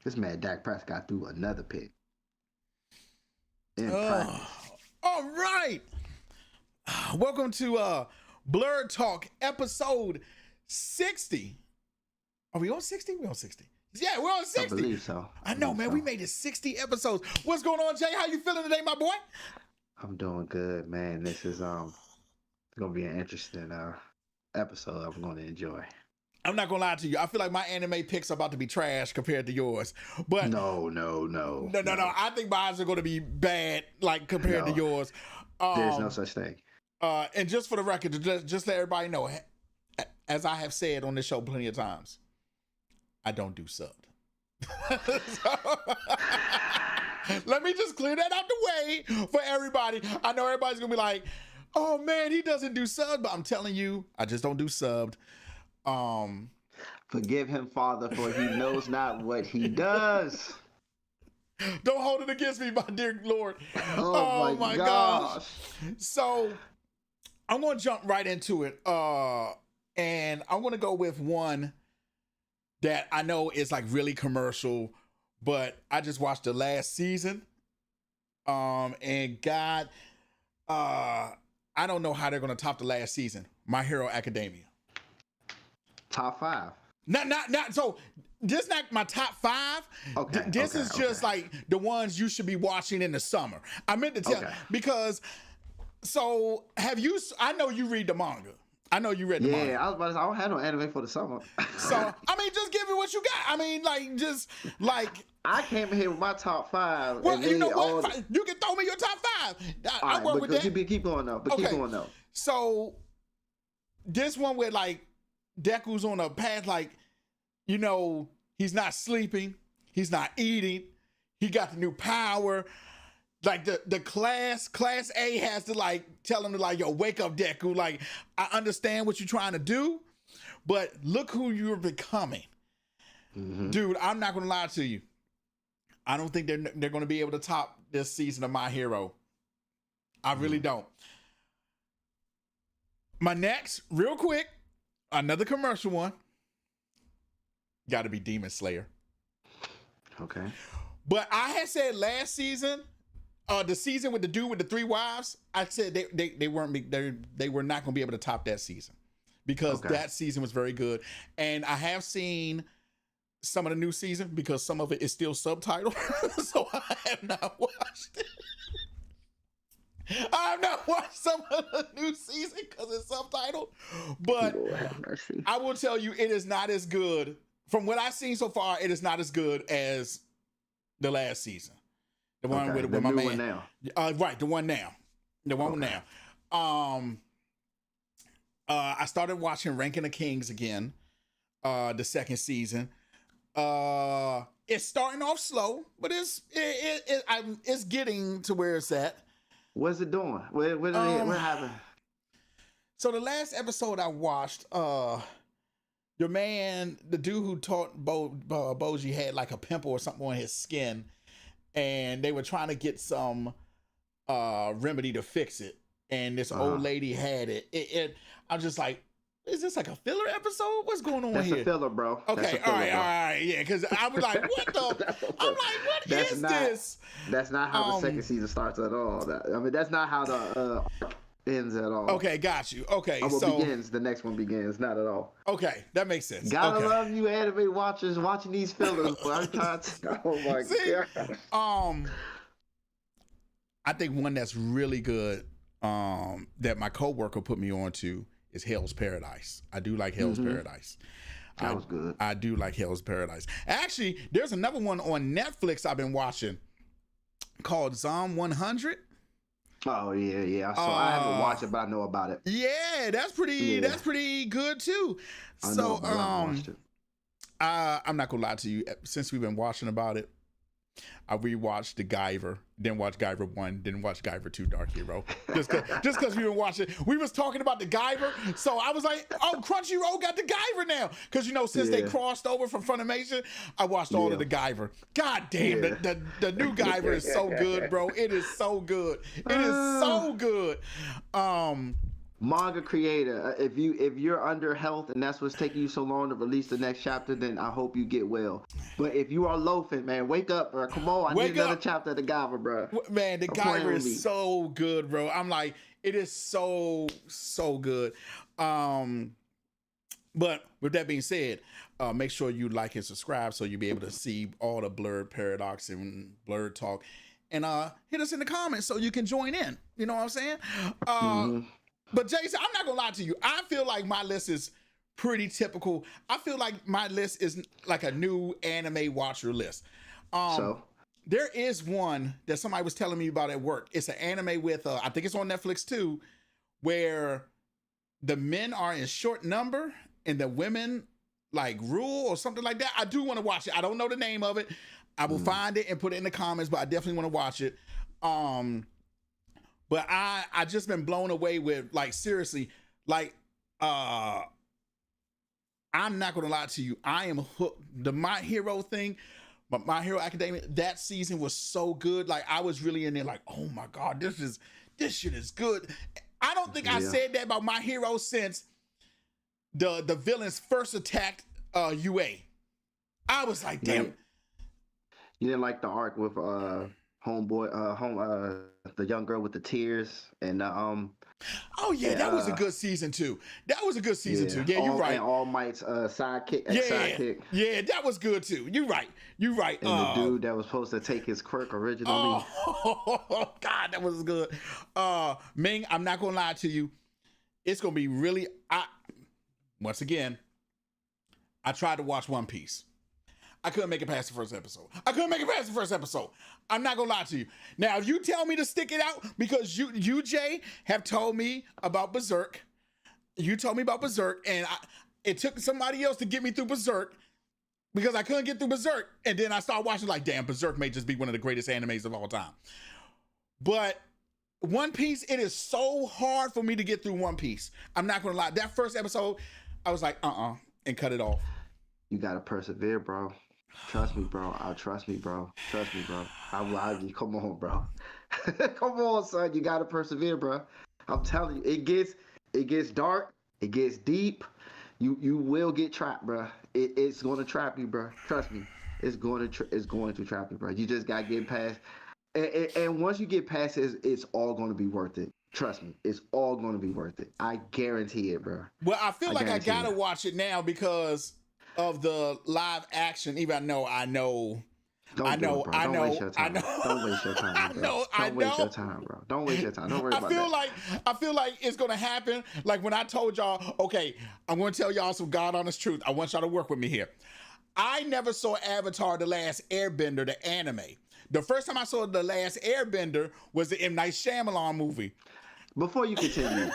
This man Dak Prescott threw another pick in practice. All right. Welcome to Blerd Talk episode 60. Are we on 60? We're on 60. Yeah, we're on 60. I believe so. I know, man. We made it 60 episodes. What's going on, Jay? How you feeling today, my boy? I'm doing good, man. This is gonna be an interesting episode I'm gonna enjoy. I'm not gonna lie to you. I feel like my anime picks are about to be trash compared to yours. But No. I think mine are gonna be bad, like compared to yours. There's no such thing. And just for the record, just let everybody know, as I have said on this show plenty of times, I don't do subbed. Let me just clear that out the way for everybody. I know everybody's gonna be like, "Oh man, he doesn't do subbed," but I'm telling you, I just don't do subbed. Forgive him, Father, for he knows not what he does. Don't hold it against me, my dear Lord. Oh my gosh. So I'm gonna jump right into it. And I'm gonna go with one that I know is like really commercial, but I just watched the last season. And God, I don't know how they're gonna top the last season. My Hero Academia. Top 5. Not so this not my top 5. Okay. This is just like the ones you should be watching in the summer. I meant to tell because so I know you read the manga. I know you read the manga. Yeah, I was about to say I don't have no anime for the summer. So I mean just give me what you got. I mean I came here with my top 5. Well, you know what? You can throw me your top 5. I work with that. Keep going though. Keep going though. So this one where like Deku's on a path, like, you know, he's not sleeping, he's not eating, he got the new power. Like the class A has to like tell him to like, yo, wake up, Deku. Like, I understand what you're trying to do, but look who you're becoming. Mm-hmm. Dude, I'm not gonna lie to you. I don't think they're gonna be able to top this season of My Hero. I really don't. My next, real quick, another commercial one. Got to be Demon Slayer. Okay. But I had said last season, the season with the dude with the 3 wives, I said they were not going to be able to top that season because that season was very good. And I have seen some of the new season because some of it is still subtitled, so I have not watched it. I have not watched some of the new season because it's subtitled, but I will tell you, it is not as good. From what I've seen so far, it is not as good as the last season. The one with my man. One now. Right, the one now. The one now. I started watching Ranking of Kings again, the second season. It's starting off slow, but it's getting to where it's at. What's it doing? What happened? So the last episode I watched, your man, the dude who taught Boji had like a pimple or something on his skin, and they were trying to get some remedy to fix it, and this old lady had it. I'm just like, is this like a filler episode? What's going on here? That's a filler, bro. Okay, all right, yeah. Because I was like, what the? I'm like, what is this? That's not how the second season starts at all. That's not how the ends at all. Okay, got you. Okay, begins. The next one begins. Not at all. Okay, that makes sense. Gotta love you, anime watchers, watching these fillers. Oh my god. I think one that's really good. That my coworker put me on to is Hell's Paradise. I do like Hell's Paradise. That was good. I do like Hell's Paradise. Actually, there's another one on Netflix I've been watching called Zom 100. Oh yeah. I haven't watched it, but I know about it. Yeah, that's pretty good too. I watched it. I'm not gonna lie to you. Since we've been watching about it, I rewatched the Guyver, then watched Guyver 1, then watched Guyver 2 Dark Hero. Just because we been watching. We was talking about the Guyver, so I was like, oh, Crunchyroll got the Guyver now. Because, you know, since they crossed over from Funimation, I watched all of the Guyver. God damn, the new Guyver is so good, bro. It is so good. It is so good. Manga creator, if you're under health and that's what's taking you so long to release the next chapter, then I hope you get well. But if you are loafing, man, wake up, bro. Come on, I need Wake another up. chapter of the Gava, bro. Man, the Don't play Guyver with me. is so good, bro. I'm like, it is so good. But with that being said, make sure you like and subscribe so you'll be able to see all the Blerd Paradox and Blerd Talk. And hit us in the comments so you can join in. You know what I'm saying? But Jason, I'm not gonna lie to you. I feel like my list is pretty typical. I feel like my list is like a new anime watcher list. So There is one that somebody was telling me about at work. It's an anime with, I think it's on Netflix too, where the men are in short number and the women like rule or something like that. I do want to watch it. I don't know the name of it. I will find it and put it in the comments, but I definitely want to watch it. But I just been blown away with, like, seriously, like, I'm not gonna lie to you. I am hooked. The My Hero thing, but My Hero Academia, that season was so good. Like, I was really in there like, oh my God, this shit is good. I don't think I said that about My Hero since the villains first attacked UA. I was like, damn. You didn't like the arc with homeboy, the young girl with the tears and oh yeah, that was a good season too. That was a good season too. Yeah, you're right. And All Might's sidekick. Yeah, that was good too. You're right. And the dude that was supposed to take his quirk originally. Oh God, that was good. Ming, I'm not gonna lie to you. It's gonna be really. Once again, I tried to watch One Piece. I couldn't make it past the first episode. I'm not gonna lie to you. Now, if you tell me to stick it out, because you Jay, have told me about Berserk. You told me about Berserk, and it took somebody else to get me through Berserk because I couldn't get through Berserk. And then I started watching, like, damn, Berserk may just be one of the greatest animes of all time. But One Piece, it is so hard for me to get through One Piece. I'm not gonna lie. That first episode, I was like, and cut it off. You gotta persevere, bro. Trust me, bro. Trust me, bro. Come on, bro. Come on, son. You gotta persevere, bro. I'm telling you, it gets dark. It gets deep. You will get trapped, bro. It's gonna trap you, bro. Trust me. It's going to trap you, bro. You just gotta get past. And once you get past it, it's all gonna be worth it. Trust me, it's all gonna be worth it. I guarantee it, bro. Well, I feel like I gotta watch it now because of the live action. Even I know. Don't waste your time. Don't waste your time, bro. Don't waste your time, bro. Don't waste your time. Don't worry about that. I feel like it's gonna happen. Like when I told y'all, okay, I'm gonna tell y'all some God honest truth. I want y'all to work with me here. I never saw Avatar: The Last Airbender, the anime. The first time I saw The Last Airbender was the M. Night Shyamalan movie. Before you continue,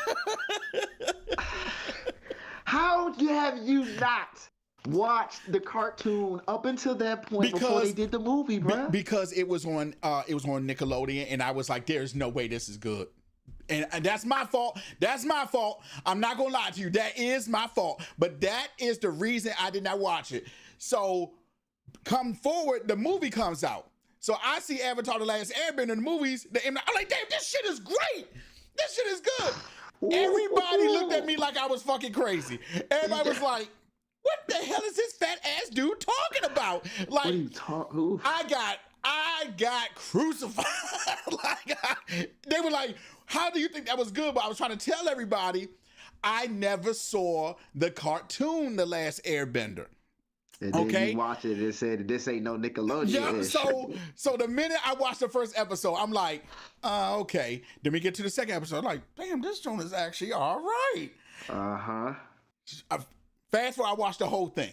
how have you not watched the cartoon up until that point before they did the movie, bro? Because it was on Nickelodeon, and I was like, "There's no way this is good," and that's my fault. That's my fault. I'm not gonna lie to you. That is my fault. But that is the reason I did not watch it. So, come forward, the movie comes out. So I see Avatar: The Last Airbender in the movies. I'm like, damn, this shit is great. This shit is good. Everybody looked at me like I was fucking crazy. Everybody was like, what the hell is this fat ass dude talking about? Like, what are you talking? I got crucified. They were like, how do you think that was good? But I was trying to tell everybody, I never saw the cartoon, The Last Airbender. And then you watch it and said, this ain't no Nickelodeon. Yeah, so the minute I watched the first episode, I'm like, okay. Then we get to the second episode. I'm like, damn, this joint is actually all right. Fast forward, I watched the whole thing.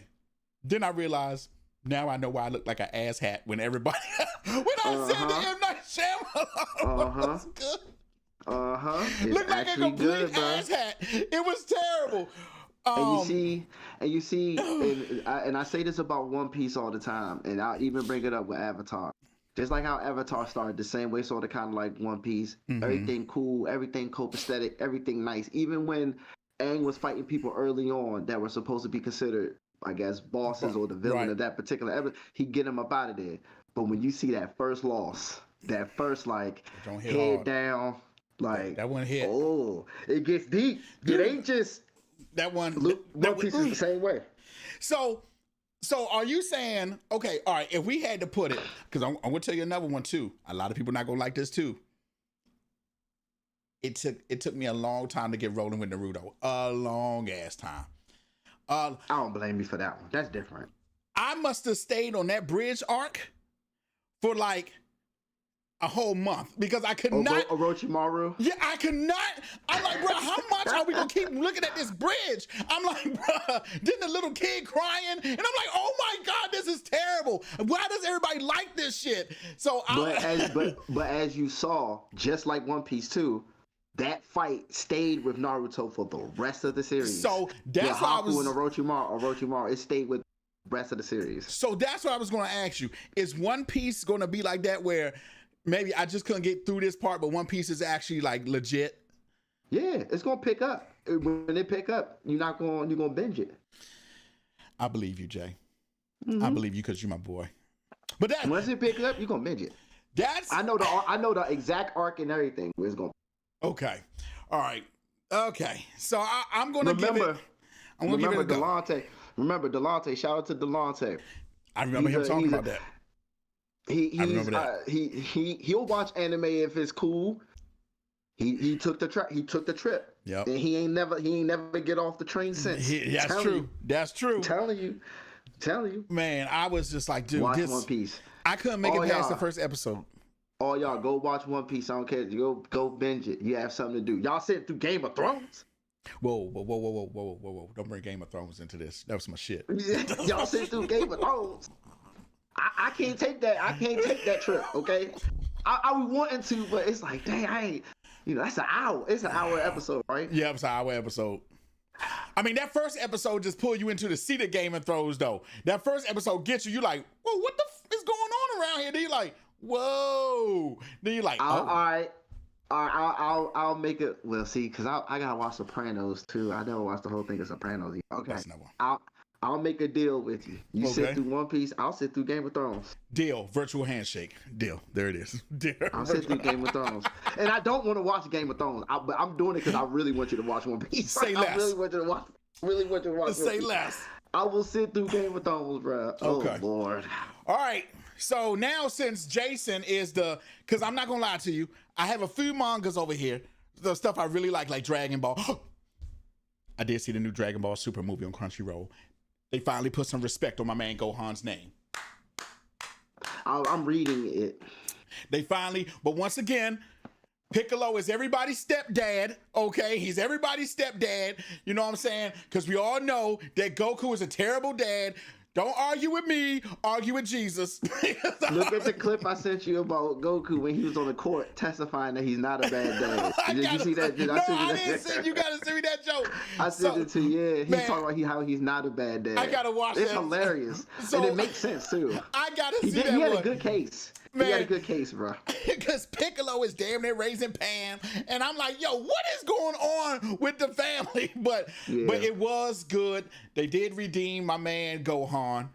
Then I realized, now I know why I look like an ass hat when everybody, when I said the M. Night Shyamalan was good. Looked like a complete ass hat. It was terrible. And you see, and I say this about One Piece all the time, and I'll even bring it up with Avatar. Just like how Avatar started the same way, sort of kind of like One Piece. Everything cool, everything copacetic, everything nice. Even when Aang was fighting people early on that were supposed to be considered, I guess, bosses or the villain of that particular episode, he'd get them up out of there. But when you see that first loss, that first, like, head down, Like that one hit. Oh, it gets deep. It ain't just that one. One Piece is the same way. So are you saying, okay, all right, if we had to put it, because I'm going to tell you another one too. A lot of people not going to like this too. It took me a long time to get rolling with Naruto. A long ass time. I don't blame you for that one. That's different. I must have stayed on that bridge arc for like a whole month because I could not. Orochimaru? Yeah, I could not. I'm like, bro, how much are we gonna keep looking at this bridge? I'm like, bro, then the little kid crying, and I'm like, oh my God, this is terrible. Why does everybody like this shit? So, but as you saw, just like One Piece too, that fight stayed with Naruto for the rest of the series. So that's why I was. And Orochimaru, it stayed with the rest of the series. So that's what I was gonna ask you. Is One Piece gonna be like that where? Maybe I just couldn't get through this part, but One Piece is actually like legit. Yeah, it's gonna pick up. When it pick up, you're gonna binge it. I believe you, Jay. I believe you because you're my boy. But that once it picks up, you're gonna binge it. I know the exact arc and everything. Where it's going. Okay, all right, okay. So I'm gonna give it. I'm gonna give it a go. Delonte. Remember Delonte. Shout out to Delonte. I remember him talking about that. He'll watch anime if it's cool. He took the trip. Yep. And he ain't never get off the train since. That's true. That's true. Telling you. Man, I was just like, dude, watch One Piece. I couldn't make it past the first episode. Oh y'all, go watch One Piece. I don't care. You go binge it. You have something to do. Y'all sitting through Game of Thrones. Whoa. Don't bring Game of Thrones into this. That was my shit. Y'all sitting through Game of Thrones. I can't take that. I can't take that trip. Okay, I was wanting to, but it's like, dang, I ain't. That's an hour. It's an hour episode, right? Yeah, it's an hour episode. I mean, that first episode just pulled you into the seat of Game of Thrones, though. That first episode gets you. You like, whoa, what the is going on around here? Then you're like, whoa. Then you're like, oh. All right. I'll make it. Well, see, because I gotta watch Sopranos too. I never watched the whole thing of Sopranos. Okay, I'll make a deal with you. You sit through One Piece, I'll sit through Game of Thrones. Deal. Virtual handshake. Deal. There it is. Deal. I'll sit through Game of Thrones. And I don't want to watch Game of Thrones, but I'm doing it because I really want you to watch One Piece. Say less. I really want you to watch. Say less. I will sit through Game of Thrones, bro. Okay. Oh, Lord. All right. So now since Jason is because I'm not going to lie to you, I have a few mangas over here, the stuff I really like Dragon Ball. I did see the new Dragon Ball Super movie on Crunchyroll. They finally put some respect on my man Gohan's name. I'm reading it. They finally, but once again, Piccolo is everybody's stepdad, okay? He's everybody's stepdad, you know what I'm saying? Because we all know that Goku is a terrible dad. Don't argue with me, argue with Jesus. Look at the clip I sent you about Goku when he was on the court testifying that he's not a bad dad. Did you see that? I didn't see. You gotta see that joke. I sent it to you. He's talking about how he's not a bad dad. I gotta watch it's that. It's hilarious. And it makes sense too. I gotta see that. He had a good case. Man, he had a good case, bro. Because Piccolo is damn near raising Pan, and I'm like, yo, what is going on with the family? But it was good. They did redeem my man Gohan,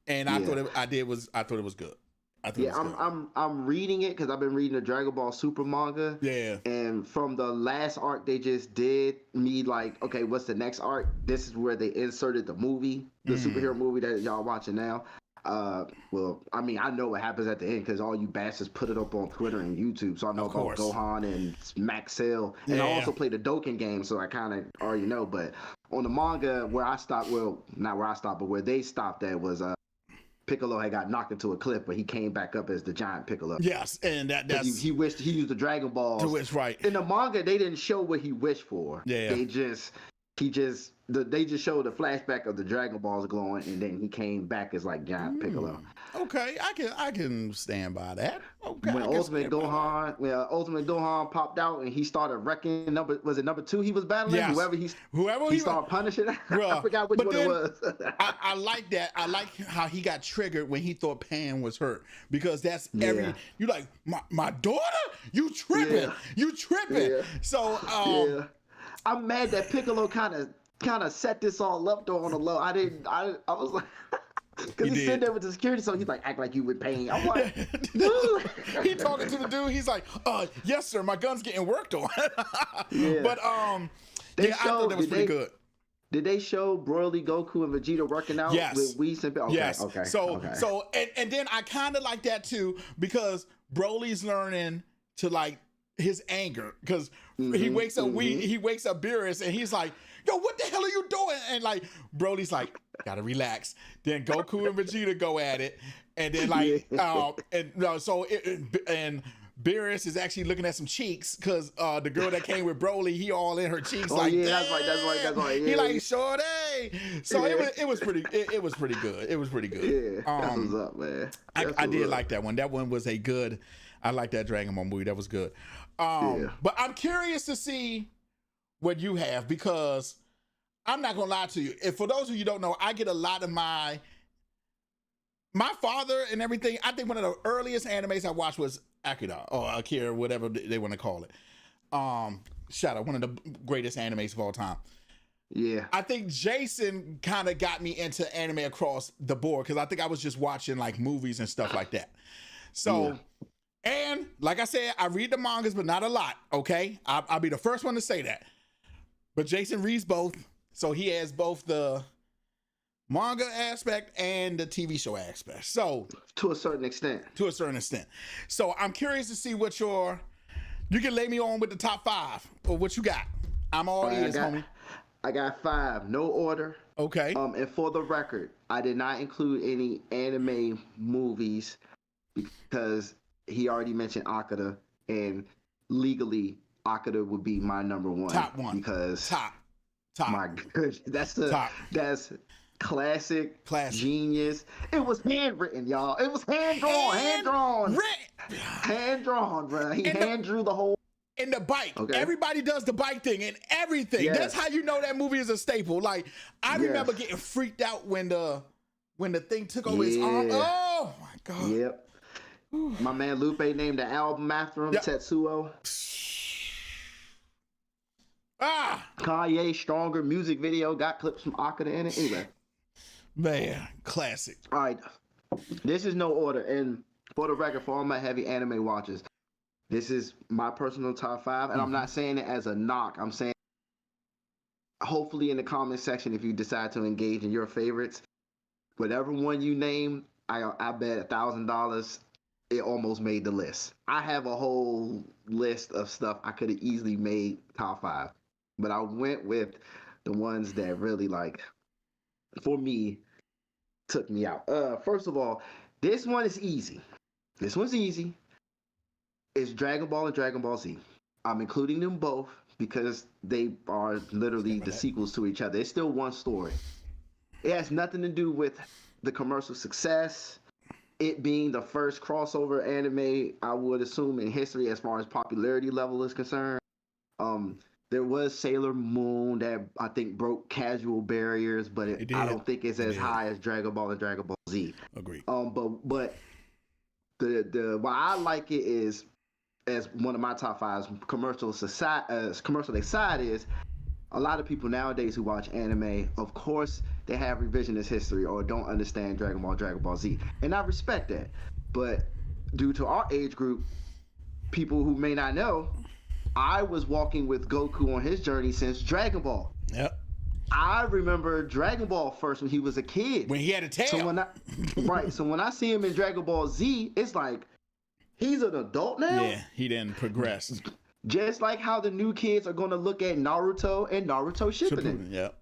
and I thought it was good. I'm reading it because I've been reading the Dragon Ball Super manga. Yeah. And from the last arc they just did, me like, okay, what's the next arc? This is where they inserted the movie, the superhero movie that y'all watching now. Well, I mean, I know what happens at the end because all you bastards put it up on Twitter and YouTube, so I know about Gohan and Max Cell, and I also played the Dokkan game, so I kind of already know. But on the manga, where I stopped, well, not where I stopped, but where they stopped at was Piccolo had got knocked into a cliff, but he came back up as the giant Piccolo. Yes, and that's he wished he used the Dragon Balls. To wish, right? In the manga, they didn't show what he wished for. Yeah, they just showed the flashback of the Dragon Balls glowing, and then he came back as like giant Piccolo. Okay, I can stand by that. Okay. When Ultimate Gohan popped out and he started wrecking number 2 he was battling? Yes. Whoever he started punishing. I forgot which one it was. I like that. I like how he got triggered when he thought Pan was hurt, because that's you like my daughter? You tripping. Yeah. You tripping. Yeah. So I'm mad that Piccolo kind of set this all up though on the low. I was like Because he's sitting there with the security, so he's like, act like you with pain. I'm like, he talking to the dude. He's like, yes, sir, my gun's getting worked on. Yeah. But I thought that was pretty good. Did they show Broly, Goku, and Vegeta working out with Whis and okay, yes. Okay. So and then I kind of like that too, because Broly's learning to like his anger, because he wakes up he wakes up Beerus and he's like, yo, what the hell are you doing? And like Broly's like, gotta relax. Then Goku and Vegeta go at it, and then like and Beerus is actually looking at some cheeks, because the girl that came with Broly, he all in her cheeks. Oh, like, yeah, that's right. Yeah. He like, shorty. So it was pretty good. It was pretty good. Yeah, that's what's up, man. I did like that one. That one was a good. I like that Dragon Ball movie. That was good. But I'm curious to see what you have, because I'm not gonna lie to you. If for those of you who don't know, I get a lot of my father and everything. I think one of the earliest animes I watched was Akira or Akira, whatever they want to call it. Shout out, one of the greatest animes of all time. Yeah. I think Jason kind of got me into anime across the board, because I think I was just watching like movies and stuff like that. So, and like I said, I read the mangas, but not a lot. Okay, I'll be the first one to say that. But Jason reads both, so he has both the manga aspect and the TV show aspect. So to a certain extent. So I'm curious to see what you can lay me on with the top 5 or what you got. I'm all ears, homie. I got 5, no order. Okay. And for the record, I did not include any anime movies because he already mentioned Akira, and legally Akira would be my number 1. Top 1. Because top. My goodness, that's classic, genius. It was handwritten, y'all. It was hand drawn, bro. He hand drew the whole. In the bike, okay. Everybody does the bike thing and everything. Yes. That's how you know that movie is a staple. Like I remember getting freaked out when the thing took over his arm. Oh my god. Yep. My man Lupe named the album after him, Tetsuo. Kanye Stronger music video got clips from Akira in it. Anyway, man, classic. All right, this is no order, and for the record, for all my heavy anime watchers, this is my personal top 5, and I'm not saying it as a knock. I'm saying, hopefully, in the comment section, if you decide to engage in your favorites, whatever one you name, I bet $1,000 it almost made the list. I have a whole list of stuff I could have easily made top 5. But I went with the ones that really, like, for me, took me out. First of all, this one is easy. It's Dragon Ball and Dragon Ball Z. I'm including them both because they are literally the sequels to each other. It's still one story. It has nothing to do with the commercial success, it being the first crossover anime, I would assume, in history as far as popularity level is concerned. There was Sailor Moon that I think broke casual barriers, but I don't think it's as high as Dragon Ball and Dragon Ball Z. Agreed. But the why I like it is, as one of my top 5 commercial aside, is a lot of people nowadays who watch anime, of course, they have revisionist history or don't understand Dragon Ball Z, and I respect that. But due to our age group, people who may not know, I was walking with Goku on his journey since Dragon Ball. Yep. I remember Dragon Ball first when he was a kid. When he had a tail. So when I see him in Dragon Ball Z, it's like, he's an adult now? Yeah, he didn't progress. Just like how the new kids are going to look at Naruto and Naruto Shippuden. Yep.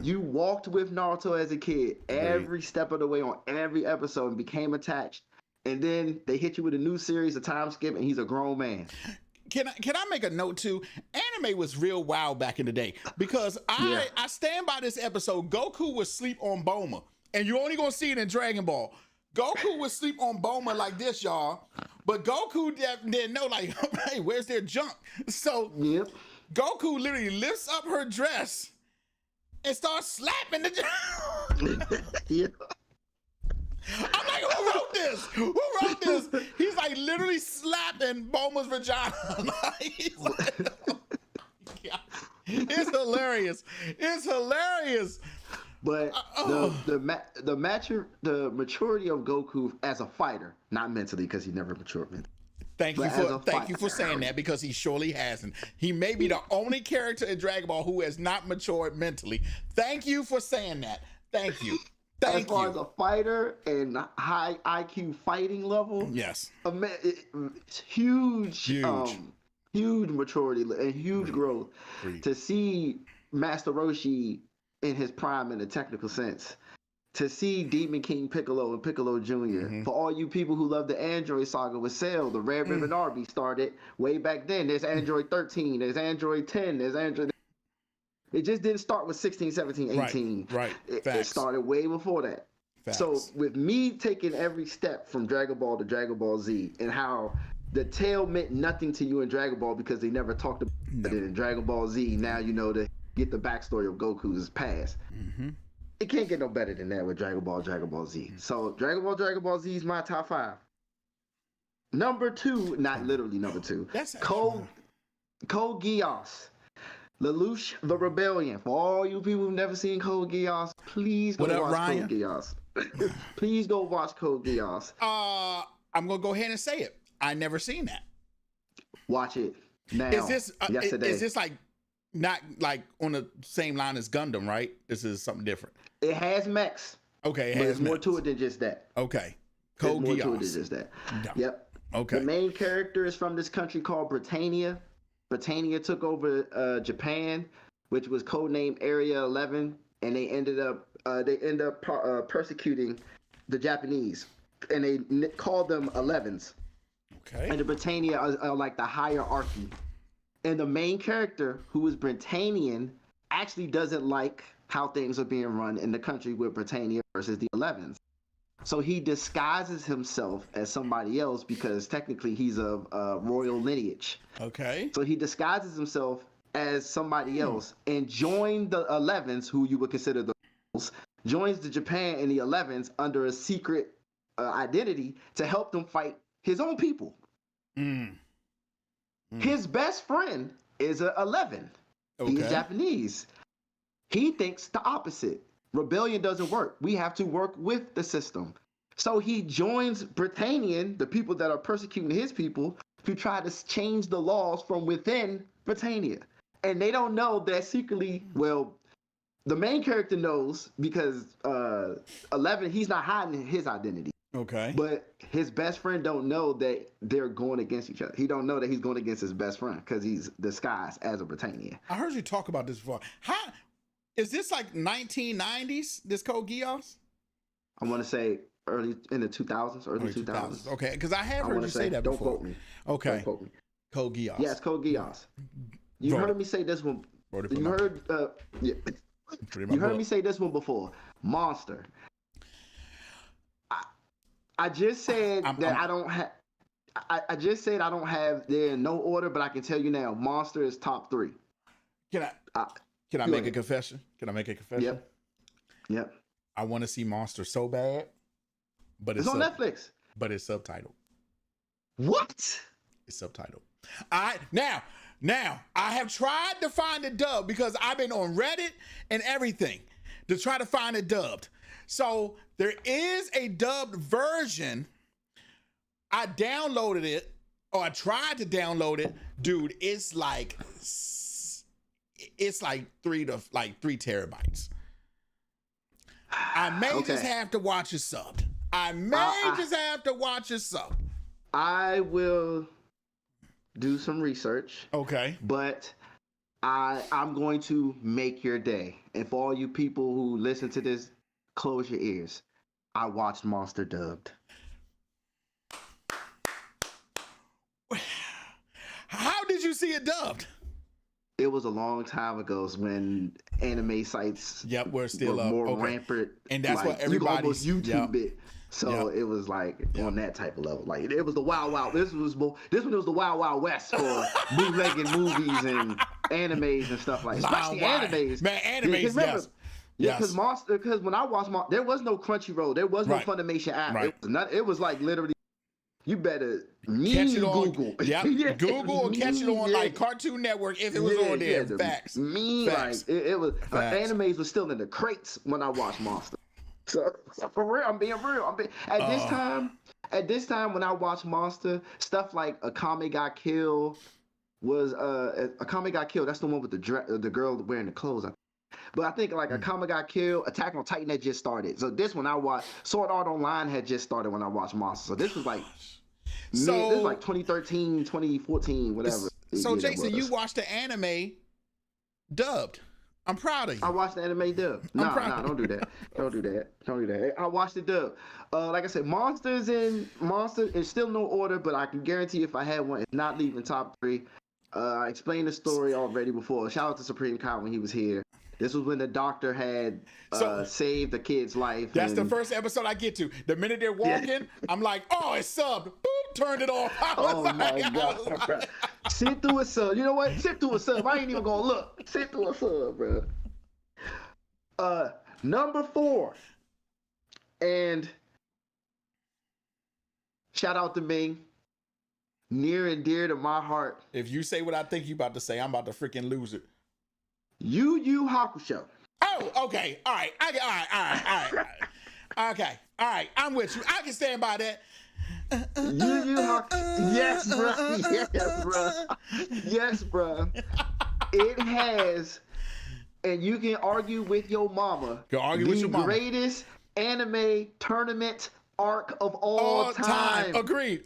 You walked with Naruto as a kid every step of the way on every episode and became attached. And then they hit you with a new series, a time skip, and he's a grown man. Can I make a note too? Anime was real wild back in the day, because I stand by this episode. Goku would sleep on Bulma, and you're only gonna see it in Dragon Ball. Goku would sleep on Bulma like this, y'all. But Goku didn't know, like, hey, where's their junk? So Goku literally lifts up her dress and starts slapping the junk. I'm like, who wrote this? He's like literally slapping Bulma's vagina. It's hilarious. But the maturity of Goku as a fighter, not mentally, because he never matured mentally. Thank you for saying that, because he surely hasn't. He may be the only character in Dragon Ball who has not matured mentally. Thank you for saying that. Thank you. As far as a fighter and high IQ fighting level, yes, huge maturity and huge growth. To see Master Roshi in his prime in a technical sense, to see Demon King Piccolo and Piccolo Jr. For all you people who love the Android saga with Cell, the Red Ribbon Army started way back then. There's Android 13, there's Android 10, there's Android. It just didn't start with 16, 17, 18. Right. It started way before that. Facts. So with me taking every step from Dragon Ball to Dragon Ball Z, and how the tail meant nothing to you in Dragon Ball because they never talked about it in Dragon Ball Z, now you know to get the backstory of Goku's past. It can't get no better than that with Dragon Ball Z. So Dragon Ball Z is my top 5. Number 2, not literally number 2. That's Code Geass. Lelouch the Rebellion. For all you people who've never seen Code Geass, please go watch Code Geass. Please go watch Code Geass. I'm gonna go ahead and say it. I never seen that. Watch it now. Is this yesterday? Is this like not like on the same line as Gundam, right? This is something different. It has mechs. Okay, there's more to it than just that. Okay, Code Geass. More to it than just that. No. Yep. Okay. The main character is from this country called Britannia. Britannia took over Japan, which was codenamed Area 11, and they ended up persecuting the Japanese, and they called them 11s. Okay. And the Britannia are like the hierarchy. And the main character, who is Britannian, actually doesn't like how things are being run in the country with Britannia versus the 11s. So he disguises himself as somebody else because technically he's of royal lineage. Okay. So he disguises himself as somebody else and joined the 11s, who you would consider the royals, joins the Japan and the 11s under a secret identity to help them fight his own people. His best friend is a 11. Okay. He's Japanese. He thinks the opposite. Rebellion doesn't work. We have to work with the system. So he joins Britannian, the people that are persecuting his people, to try to change the laws from within Britannia. And they don't know that secretly, well, the main character knows because 11, he's not hiding his identity. Okay. But his best friend don't know that they're going against each other. He don't know that he's going against his best friend because he's disguised as a Britannia. I heard you talk about this before. How is this like 1990s? This Code Geass? I want to say early in the 2000s, early 2000s. Okay, because I have heard you say that before. Don't quote me. Okay. Don't quote me. Code Geass. Yeah, it's Code Geass. You heard me say this one. You heard you heard me say this one before. Monster. I just said I don't have. I just said I don't have. They're in no order, but I can tell you now. Monster is top 3. Can I make a confession? Can I make a confession? Yep. I want to see Monster so bad, but it's on Netflix. But it's subtitled. What? It's subtitled. Now I have tried to find it dubbed because I've been on Reddit and everything to try to find it dubbed. So there is a dubbed version. I downloaded it, or I tried to download it. Dude, it's like 3 terabytes. I may just have to watch it subbed. I will do some research. Okay. But I'm going to make your day. And for all you people who listen to this, close your ears. I watched Monster dubbed. How did you see it dubbed? It was a long time ago when anime sites were still more rampant. And that's what everybody's YouTube it. So it was like on that type of level. Like it was the Wild Wild. This one was the Wild Wild West for bootlegging movies and animes and stuff like that. Especially animes. Man, animes, yes. Yeah, because when I watched there was no Crunchyroll, there was no Funimation app. Right. It was like literally You better Catch it on, Google. yep. Yeah, Google or catch it on like Cartoon Network if it was on there. the Facts. Like it was. Facts. Animes was still in the crates when I watched Monster. So for real, I'm being real. At this time when I watched Monster, stuff like Akame got killed was Akame got killed. That's the one with the girl wearing the clothes. But I think like Akame got killed, Attack on Titan had just started. So this one I watched, Sword Art Online had just started when I watched Monster. So this was like, this was like 2013, 2014, whatever. So Jason, you watched the anime dubbed. I'm proud of you. I watched the anime dub. Nah, don't do that. Don't do that. I watched the dub. Like I said, Monster is still no order, but I can guarantee if I had one, it's not leaving top 3. I explained the story already before. Shout out to Supreme Kai when he was here. This was when the doctor had saved the kid's life. That's the first episode I get to. The minute they're walking, I'm like, oh, it's subbed. Boom, turned it off. My God. Sit through a sub. You know what? Sit through a sub. I ain't even gonna look. Sit through a sub, bro. Number 4. And shout out to Ming. Near and dear to my heart. If you say what I think you about to say, I'm about to freaking lose it. Yu Yu Hakusho. Oh, okay. All right. All right. Okay. All right. I'm with you. I can stand by that. Yu Yu Hakusho. Yes, bro. Yes, bro. Yes, bro. It has, and you can argue with your mama. The greatest anime tournament arc of all time. Agreed.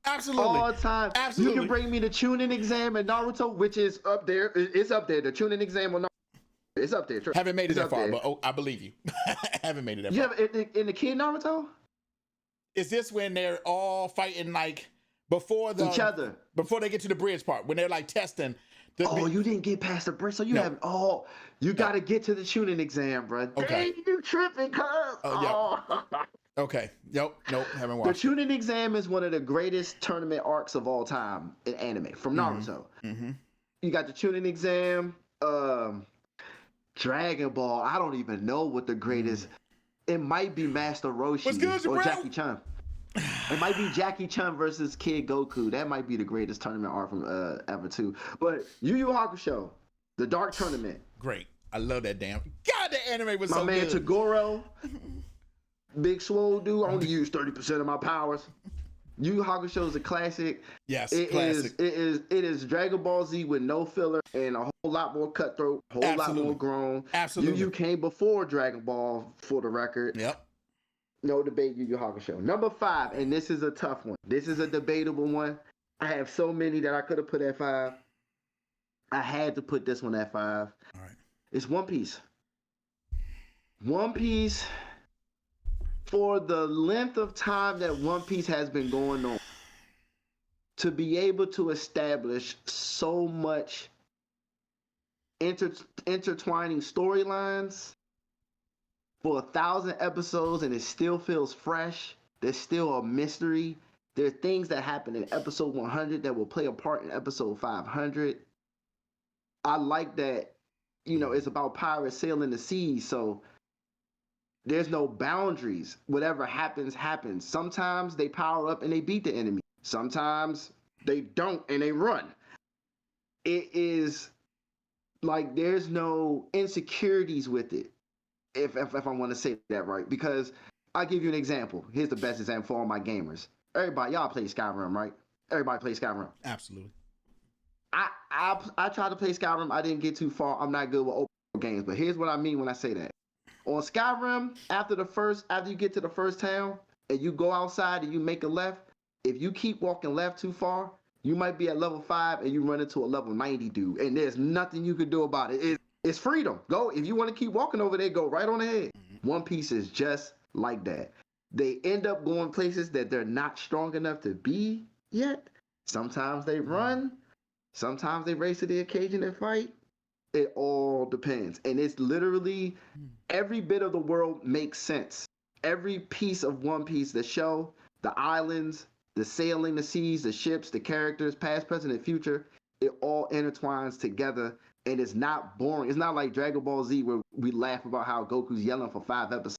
Absolutely. All time. Absolutely. You can bring me the Chunin exam and Naruto, which is up there. It's up there. The Chunin exam on Naruto. It's up there. Haven't made it that far, but I believe you. Haven't made it that far. You have in the kid Naruto? Is this when they're all fighting like before each other? Before they get to the bridge part, when they're like testing. You didn't get past the bridge, so you haven't. Oh, you got to get to the Chunin exam, bro. Okay. Dang, you tripping, cuz. Okay. Nope. Haven't watched. The Chunin exam is one of the greatest tournament arcs of all time in anime from Naruto. Mm-hmm. You got the Chunin exam, Dragon Ball. I don't even know what the greatest. It might be Master Roshi or Jackie Chan. It might be Jackie Chan versus Kid Goku. That might be the greatest tournament arc from ever too. But Yu Yu Hakusho, the Dark Tournament. Great. I love that damn. God, the anime was so good. My man Toguro. Big swole dude, I only use 30% of my powers. Yu Yu Hakusho is a classic. Yes, classic. It is Dragon Ball Z with no filler and a whole lot more cutthroat, lot more grown. Absolutely. Yu Yu came before Dragon Ball, for the record. Yep. No debate, Yu Yu Hakusho. Number 5, and this is a tough one. This is a debatable one. I have so many that I could have put at 5. I had to put this one at 5. All right. It's One Piece. One Piece. For the length of time that One Piece has been going on, to be able to establish so much intertwining storylines for 1,000 episodes, and it still feels fresh. There's still a mystery. There are things that happen in episode 100 that will play a part in episode 500. I like that, it's about pirates sailing the seas, so there's no boundaries. Whatever happens, happens. Sometimes they power up and they beat the enemy. Sometimes they don't and they run. It is like there's no insecurities with it, if I want to say that right. Because I'll give you an example. Here's the best example for all my gamers. Everybody, y'all play Skyrim, right? Everybody play Skyrim. Absolutely. I tried to play Skyrim. I didn't get too far. I'm not good with open world games. But here's what I mean when I say that. On Skyrim, after you get to the first town and you go outside and you make a left, if you keep walking left too far, you might be at level 5 and you run into a level 90 dude, and there's nothing you can do about it. It's freedom. Go, if you want to keep walking over there, go right on ahead. One Piece is just like that. They end up going places that they're not strong enough to be yet. Sometimes they run. Sometimes they race to the occasion and fight. It all depends. And it's literally every bit of the world makes sense. Every piece of One Piece, the show, the islands, the sailing, the seas, the ships, the characters, past, present, and future, it all intertwines together. And it's not boring. It's not like Dragon Ball Z where we laugh about how Goku's yelling for 5 episodes.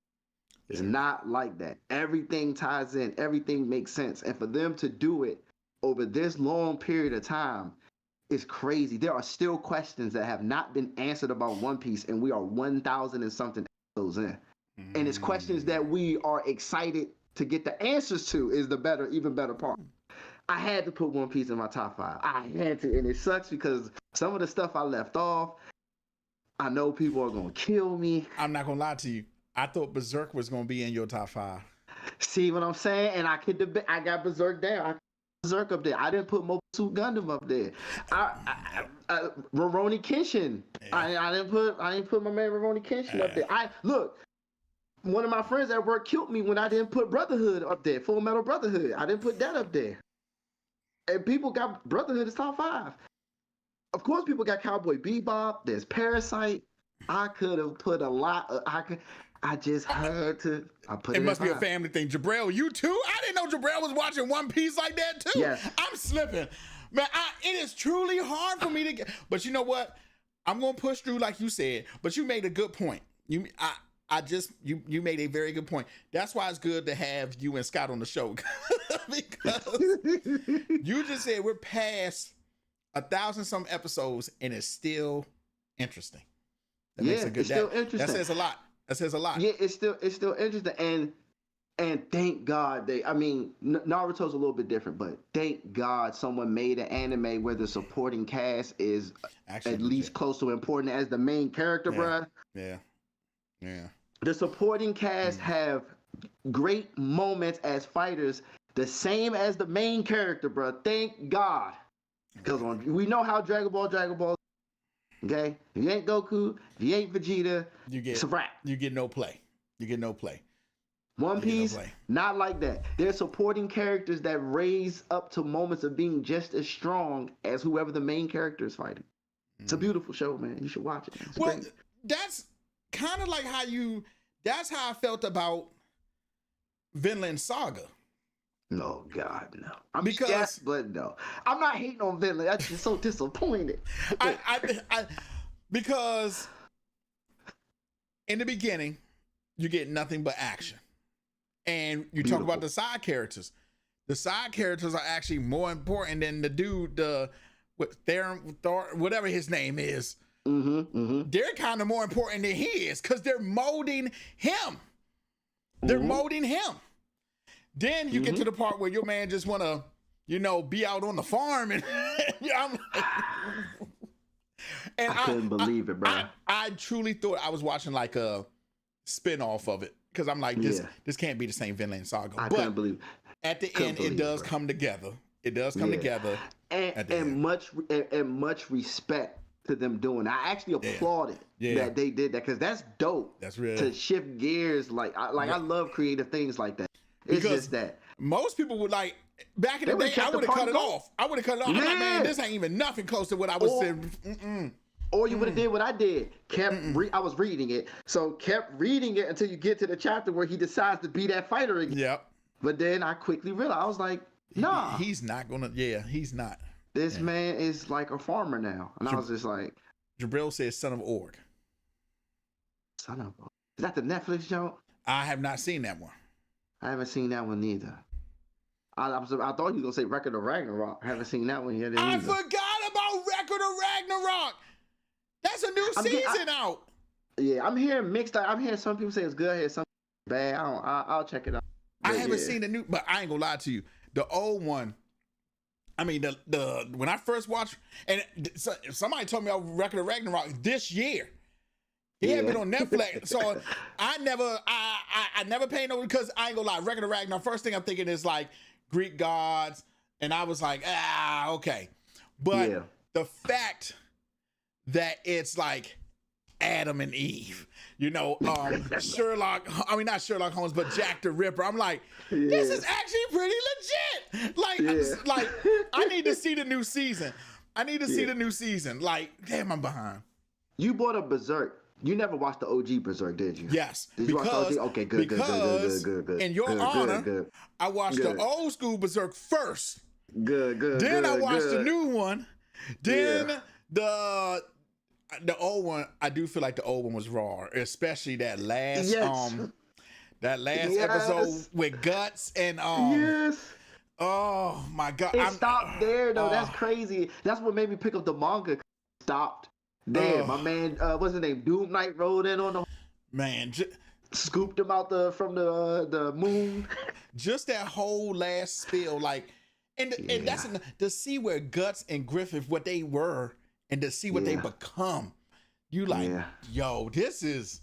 It's not like that. Everything ties in. Everything makes sense. And for them to do it over this long period of time is crazy. There are still questions that have not been answered about One Piece, and we are 1,000 and something episodes in. And it's questions that we are excited to get the answers to is the better, even better part. I had to put One Piece in my top 5. I had to, and it sucks because some of the stuff I left off, I know people are gonna kill me. I'm not gonna lie to you. I thought Berserk was gonna be in your top 5. See what I'm saying? And I could debate. I got Berserk down. I put Berserk up there. I didn't put Mobile Suit Gundam up there. Rurouni Kenshin. Yeah. I didn't put my man Rurouni Kenshin up there. Look. One of my friends at work killed me when I didn't put Brotherhood up there. Full Metal Brotherhood. I didn't put that up there. And people got Brotherhood as top 5. Of course, people got Cowboy Bebop. There's Parasite. I could have put a lot. I just had to. I put it. It must be a family thing. Jabril, you too? I didn't know Jabril was watching One Piece like that too. Yes. I'm slipping, man. It is truly hard for me to get. But you know what? I'm gonna push through like you said. But you made a good point. You made a very good point. That's why it's good to have you and Scott on the show because you just said we're past 1,000 some episodes and it's still interesting. That makes a good. It's still interesting. That says a lot. That says a lot. Yeah, it's still interesting, and thank God Naruto's a little bit different, but thank God someone made an anime where the supporting cast is actually at least close to important as the main character, bruh. Yeah. The supporting cast have great moments as fighters, the same as the main character, bruh. Thank God, because we know how Dragon Ball. Okay, if you ain't Goku, if you ain't Vegeta, it's a wrap. You get no play. One Piece, not like that. They're supporting characters that raise up to moments of being just as strong as whoever the main character is fighting. It's a beautiful show, man. You should watch it. It's great. That's kind of like that's how I felt about Vinland Saga. No, God, no. But no. I'm not hating on Vinland. I'm just so disappointed. Because in the beginning, you get nothing but action. And you talk about the side characters. The side characters are actually more important than the dude, whatever his name is. They're kind of more important than he is because they're molding him. Then you get to the part where your man just want to, be out on the farm and I couldn't believe it, bro. I truly thought I was watching like a spin-off of it because I'm like, this can't be the same Vinland Saga. I couldn't believe it. At the end, it does come together. It does come together. And much respect to them doing it. I actually applauded that they did that because that's dope. That's real. To shift gears, I love creative things like that. It's because just that most people would back in the day. I would have cut it off. I'm like, man, this ain't even nothing close to what I was saying. Or you would have did what I did. I was reading it, so kept reading it until you get to the chapter where he decides to be that fighter again. Yep. But then I quickly realized, I was like, nah, he's not gonna. Yeah, he's not. This man is like a farmer now, and I was just like, Jabril says, "Son of Org." Son of Org. Is that the Netflix joke? I have not seen that one. I haven't seen that one either. I thought you were gonna say Record of Ragnarok. I haven't seen that one yet. I forgot about Record of Ragnarok. That's a new season out. Yeah, I'm hearing mixed. I'm hearing some people say it's good. I hear some bad. I'll check it out. I haven't seen the new, but I ain't gonna lie to you. The old one. I mean, the when I first watched, and somebody told me about Record of Ragnarok this year. He had been on Netflix, so I never paid no, because I ain't gonna lie. Record of Ragnarok. First thing I'm thinking is like Greek gods, and I was like, okay. But the fact that it's like Adam and Eve, Sherlock. I mean, not Sherlock Holmes, but Jack the Ripper. I'm like, this is actually pretty legit. Like, I need to see the new season. Like, damn, I'm behind. You bought a Berserk. You never watched the OG Berserk, did you? Yes. Did you watch the OG? Okay, good. In your honor, I watched the old school Berserk first. Good. Then I watched the new one. Then the old one. I do feel like the old one was raw, especially that last That last Yes. episode with Guts and Yes. oh my god. It stopped there though. That's oh, crazy. That's what made me pick up the manga. Stopped there. My man, what's his name? Goodnight rode in on the man, scooped him out from the moon. just that whole last spill, like, and that's to see where Guts and Griffith what they were, and to see what they become. You like, yo, this is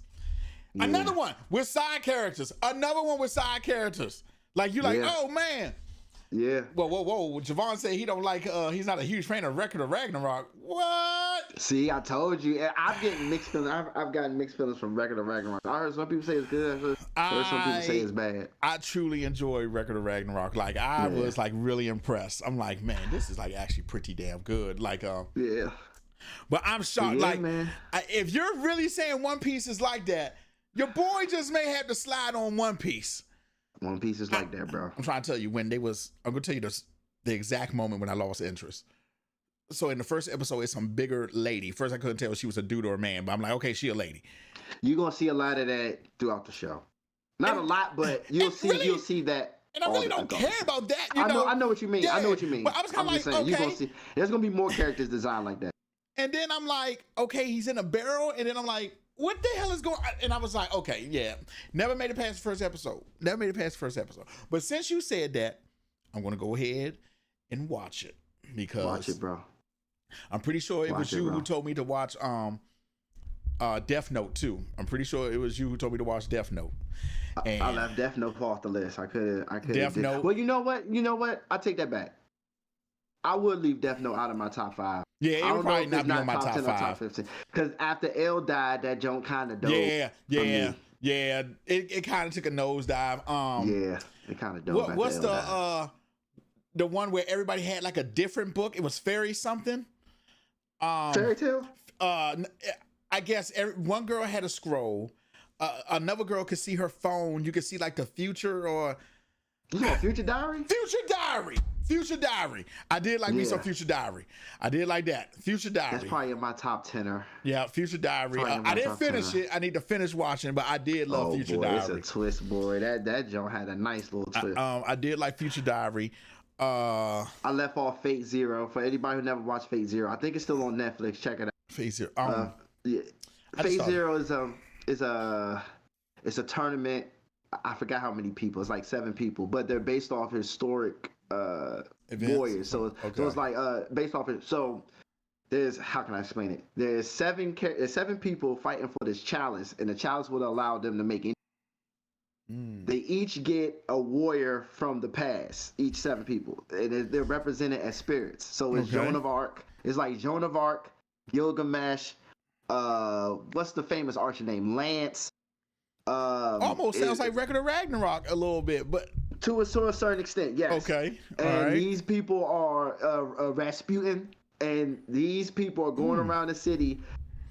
another one with side characters. Another one with side characters. Like you like, oh man. Yeah. Whoa. Javon said he don't like he's not a huge fan of Record of Ragnarok. What? See, I told you. I'm getting mixed feelings. I've gotten mixed feelings from Record of Ragnarok. I heard some people say it's good. I heard some people say it's bad. I truly enjoy Record of Ragnarok. Like I was like really impressed. I'm like, man, this is like actually pretty damn good. Like yeah. But I'm shocked. Yeah, like man. If you're really saying One Piece is like that, your boy just may have to slide on One Piece. One Piece is like that, bro. I'm trying to tell you I'm gonna tell you the exact moment when I lost interest. So in the first episode, it's some bigger lady. First, I couldn't tell if she was a dude or a man, but I'm like, okay, she a lady. You're gonna see a lot of that throughout the show. Not a lot, but you'll see that. And I really don't care about that. I know what you mean. Yeah, I know what you mean. But I was kind of like, saying, okay. You're gonna see, there's gonna be more characters designed like that. And then I'm like, okay, he's in a barrel. And then I'm like, what the hell is going on? And I was like, okay, yeah. Never made it past the first episode. But since you said that, I'm going to go ahead and watch it. Because watch it, bro. I'm pretty sure it was you who told me to watch Death Note too. I'm pretty sure it was you who told me to watch Death Note. And I left Death Note off the list. I could Death Note. Well, you know what? I take that back. I would leave Death Note out of my top 5. Yeah, it would probably not be on my top 5. Top 15. Because after L died, that joke kind of dove. Yeah. It kind of took a nosedive. Yeah, it kind of dove. What's the one where everybody had like a different book? It was Fairy something. Fairy Tale. I guess one girl had a scroll. Another girl could see her phone. You could see like the future or. Future Diary. Future Diary. I did like me some Future Diary. I did like that. Future Diary. That's probably in my top 10er. Yeah, Future Diary. I didn't finish it. I need to finish watching, but I did love Future Diary. It's a twist, boy. That joint had a nice little twist. I did like Future Diary. I left off Fate Zero. For anybody who never watched Fate Zero, I think it's still on Netflix. Check it out. Fate Zero. Fate Zero is a tournament. I forgot how many people. It's like 7 people, but they're based off historic warriors. So it's like based off it. So there's, how can I explain it? There's 7 people fighting for this chalice, and the chalice will allow them to make any. They each get a warrior from the past. Each 7 people, and they're represented as spirits. So it's Joan of Arc. It's like Joan of Arc, Gilgamesh. What's the famous archer name? Lance. Almost sounds like Record of Ragnarok a little bit, but to a certain extent, yes. Okay. And these people are Rasputin, and these people are going around the city,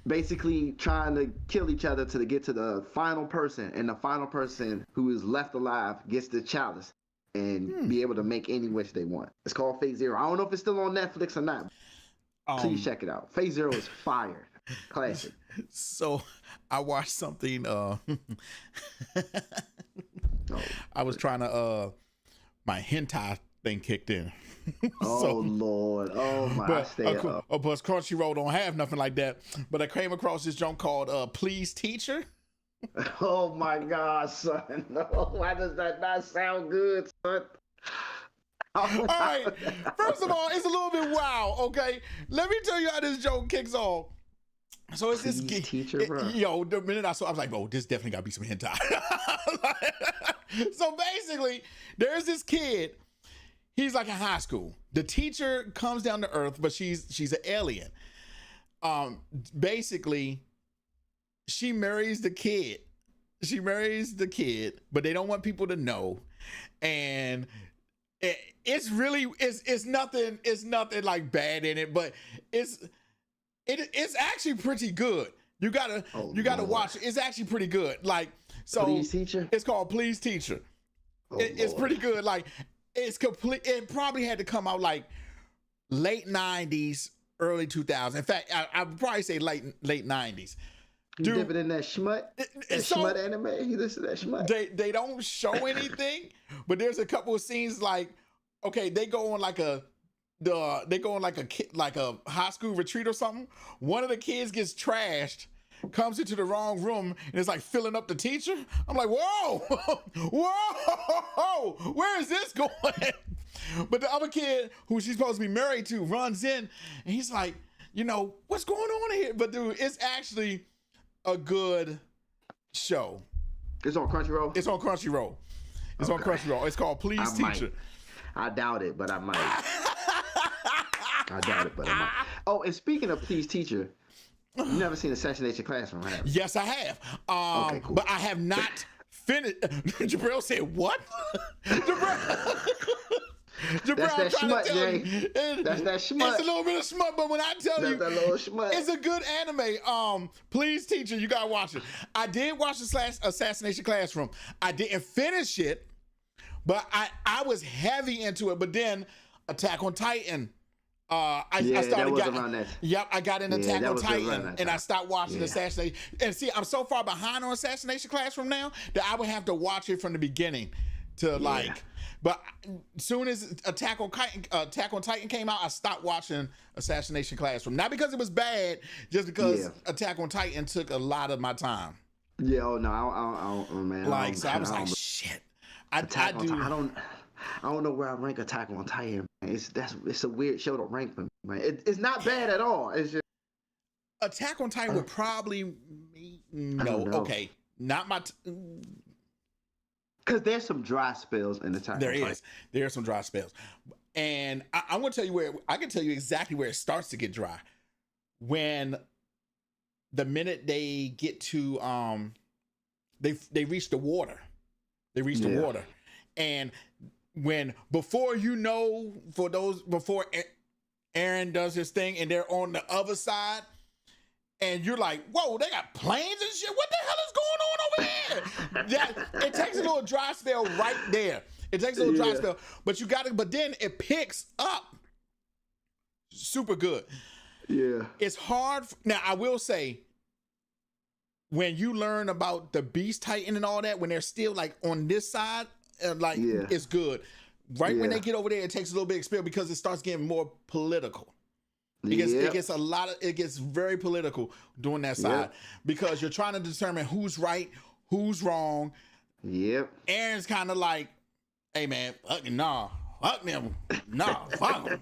basically trying to kill each other to get to the final person, and the final person who is left alive gets the chalice and be able to make any wish they want. It's called Fate Zero. I don't know if it's still on Netflix or not. Please check it out. Fate Zero is fire. Classic. So I watched something I was trying to my hentai thing kicked in. Lord. Oh my. But Crunchyroll don't have nothing like that. But I came across this junk called Please Teacher. Oh my God, son. No, why does that not sound good, son? All right. First of all, it's a little bit wild, okay? Let me tell you how this joke kicks off. So it's this teacher, bro. Yo, the minute I saw, I was like, "Oh, this definitely got to be some hentai." So basically, there's this kid. He's like in high school. The teacher comes down to Earth, but she's an alien. Basically, she marries the kid. But they don't want people to know, and it's nothing like bad in it, but it's actually pretty good. You gotta watch it. It's actually pretty good. Like, so Please Teacher? It's called Please Teacher. It's pretty good. Like, it's complete. It probably had to come out like late 90s, early 2000s. In fact, I would probably say late 90s. You Dude, dip it in that schmut? That so schmut anime? You listen to that schmut? they don't show anything, but there's a couple of scenes like, okay, they go on like a high school retreat or something. One of the kids gets trashed, comes into the wrong room, and it's like filling up the teacher. I'm like, whoa, whoa, where is this going? But the other kid, who she's supposed to be married to, runs in, and he's like, you know, what's going on here? But dude, it's actually a good show. It's on Crunchyroll? It's on Crunchyroll. It's on Crunchyroll. It's called Please Teacher. I doubt it, but I might. I doubt it, but I might. Oh, and speaking of Please Teacher, you never seen Assassination Classroom, have you? Yes, I have. Okay, cool. But I have not finished. Jabril said, what? Jabril, That's that schmut, Jay. That's that schmut. It's a little bit of schmut, but when I tell you, that little schmut. it's a good anime. Please, Teacher, you gotta watch it. I did watch the Assassination Classroom. I didn't finish it, but I was heavy into it. But then Attack on Titan. I started around that. Yep, I got in Attack on Titan, and I stopped watching Assassination. And see, I'm so far behind on Assassination Classroom now that I would have to watch it from the beginning to like. But as soon as Attack on Titan came out, I stopped watching Assassination Classroom. Not because it was bad, just because Attack on Titan took a lot of my time. Yeah, oh no, I don't, man. Like, so I was like, shit. I don't know where I rank Attack on Titan. Man. It's a weird show to rank for me, man. It's not bad at all. It's just Attack on Titan would probably okay, not my. Because there's some dry spells in Attack on Titan. There are some dry spells, and I'm going to tell you where I can tell you exactly where it starts to get dry. When the minute they get to they reach the water, and before Aaron does his thing and they're on the other side, and you're like, whoa, they got planes and shit. What the hell is going on over here? It takes a little dry spell right there. It takes a little dry spell, but then it picks up super good. Yeah. It's hard. Now, I will say, when you learn about the Beast Titan and all that, when they're still like on this side, it's good. Right when they get over there, it takes a little bit of experience because it starts getting more political. It gets very political during that side because you're trying to determine who's right, who's wrong. Yep. Aaron's kind of like, hey man, fuck them, fuck them.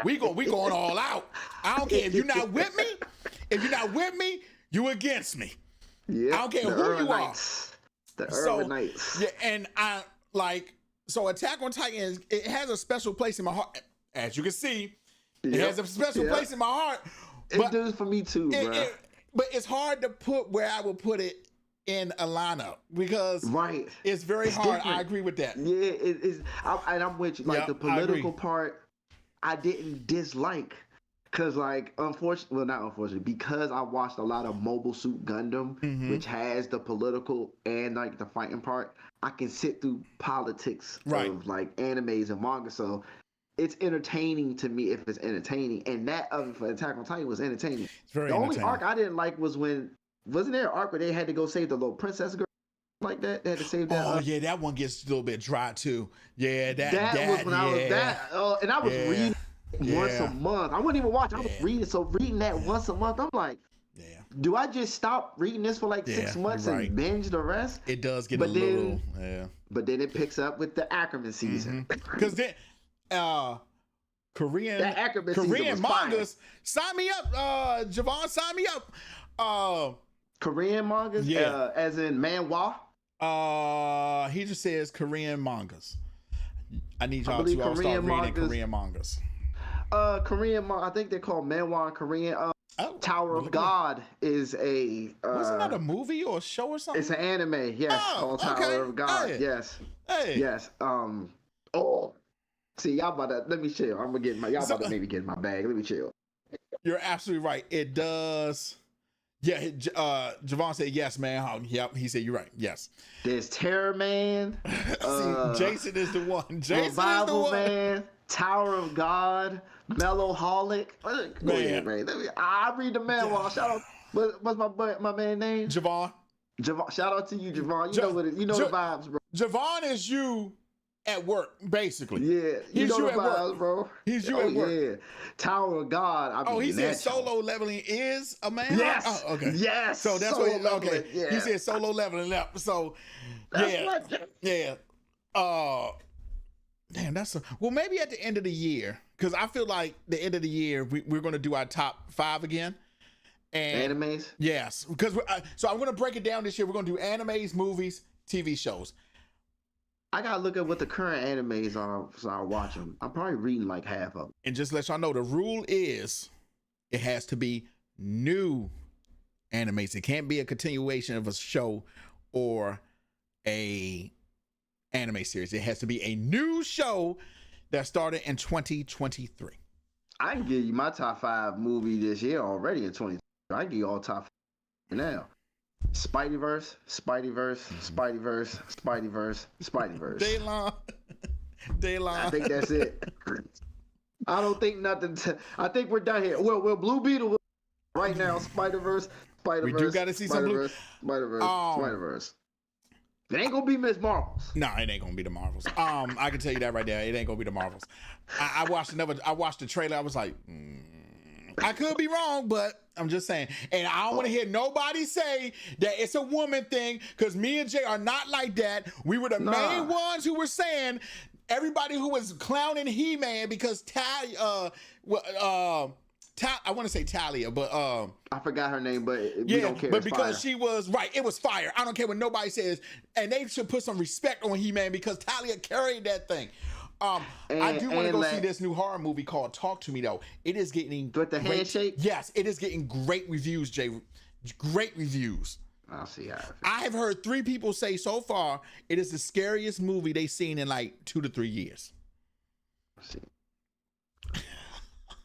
We going all out. I don't care if you're not with me. If you're not with me, you against me. Yeah. I don't care who you are. The Urban Knights. Yeah, and so Attack on Titan, it has a special place in my heart. As you can see, it has a special place in my heart. It does for me too, bro. But it's hard to put where I would put it in a lineup because it's very hard. Different. I agree with that. Yeah, it is. And I'm with you. Like the political part, I didn't dislike. Cause because I watched a lot of Mobile Suit Gundam, which has the political and like the fighting part, I can sit through politics of like animes and manga. So it's entertaining to me if it's entertaining. And that for Attack on Titan was entertaining. It's very the only arc I didn't like was wasn't there an arc where they had to go save the little princess girl like that? They had to save that. Oh yeah, that one gets a little bit dry too. Yeah, that was when I was and I was reading once a month. I wouldn't even watch. I was reading. So reading that once a month, I'm like, do I just stop reading this for like 6 months and binge the rest? It does get little. But then it picks up with the Ackerman season. Because then Korean mangas, sign me up, Javon, sign me up. Korean mangas, as in manhwa. He just says Korean mangas. I need y'all to all start reading Korean mangas. I think they're called manhwa in Korean. Tower of God is a. Wasn't that a movie or a show or something? It's an anime, yes, called Tower of God. Hey. Yes. Hey. Yes. See, y'all about to let me chill. I'm gonna get y'all about to maybe get in my bag. Let me chill. You're absolutely right. It does. Yeah, Javon said yes, man. Yep, he said you're right. Yes. There's Terror Man. See, Jason is the one. Jason Revival is the one. Man. Tower of God. Mellowholic. Go ahead, man. I read the manhwa. Shout out What's my man name? Javon. Javon. Shout out to you, Javon. You know what it, you know the vibes, bro. Javon is you at work, basically. Yeah, you know the vibes, bro. He's you at work. Yeah, Tower of God. He said solo leveling is a man. Yes. Oh, okay. Yes. So that's solo what. leveling. Okay. Yeah. He said solo leveling up. So that's yeah. Damn, well, maybe at the end of the year, because I feel like the end of the year we're going to do our top 5 again. And animes. Yes, because so I'm going to break it down this year. We're going to do animes, movies, TV shows. I gotta look at what the current animes are, so I'll watch them. I'm probably reading like half of them. And just let y'all know, the rule is it has to be new animes. It can't be a continuation of a show or a anime series. It has to be a new show that started in 2023. I can give you my top 5 movie this year already in 2023. I can give you all top 5 now. Spideyverse. Daylon. I think that's it. I don't think nothing. I think we're done here. Well, Blue Beetle right now. Spider-Verse. We do got to see some Blue. Spider-Verse. It ain't gonna be Miss Marvels. No, it ain't gonna be the Marvels. I can tell you that right there. It ain't gonna be the Marvels. I watched the trailer. I was like, I could be wrong, but I'm just saying. And I don't want to hear nobody say that it's a woman thing, because me and Jay are not like that. We were the main ones who were saying, everybody who was clowning He-Man because I want to say Talia, but I forgot her name, but we don't care. But because she was right, it was fire. I don't care what nobody says, and they should put some respect on He-Man because Talia carried that thing. I do want to go see this new horror movie called Talk to Me, though. It is getting with the handshake. Yes, it is getting great reviews, Jay. Great reviews. I'll see how. I have heard 3 people say so far it is the scariest movie they've seen in like 2 to 3 years. Let's see.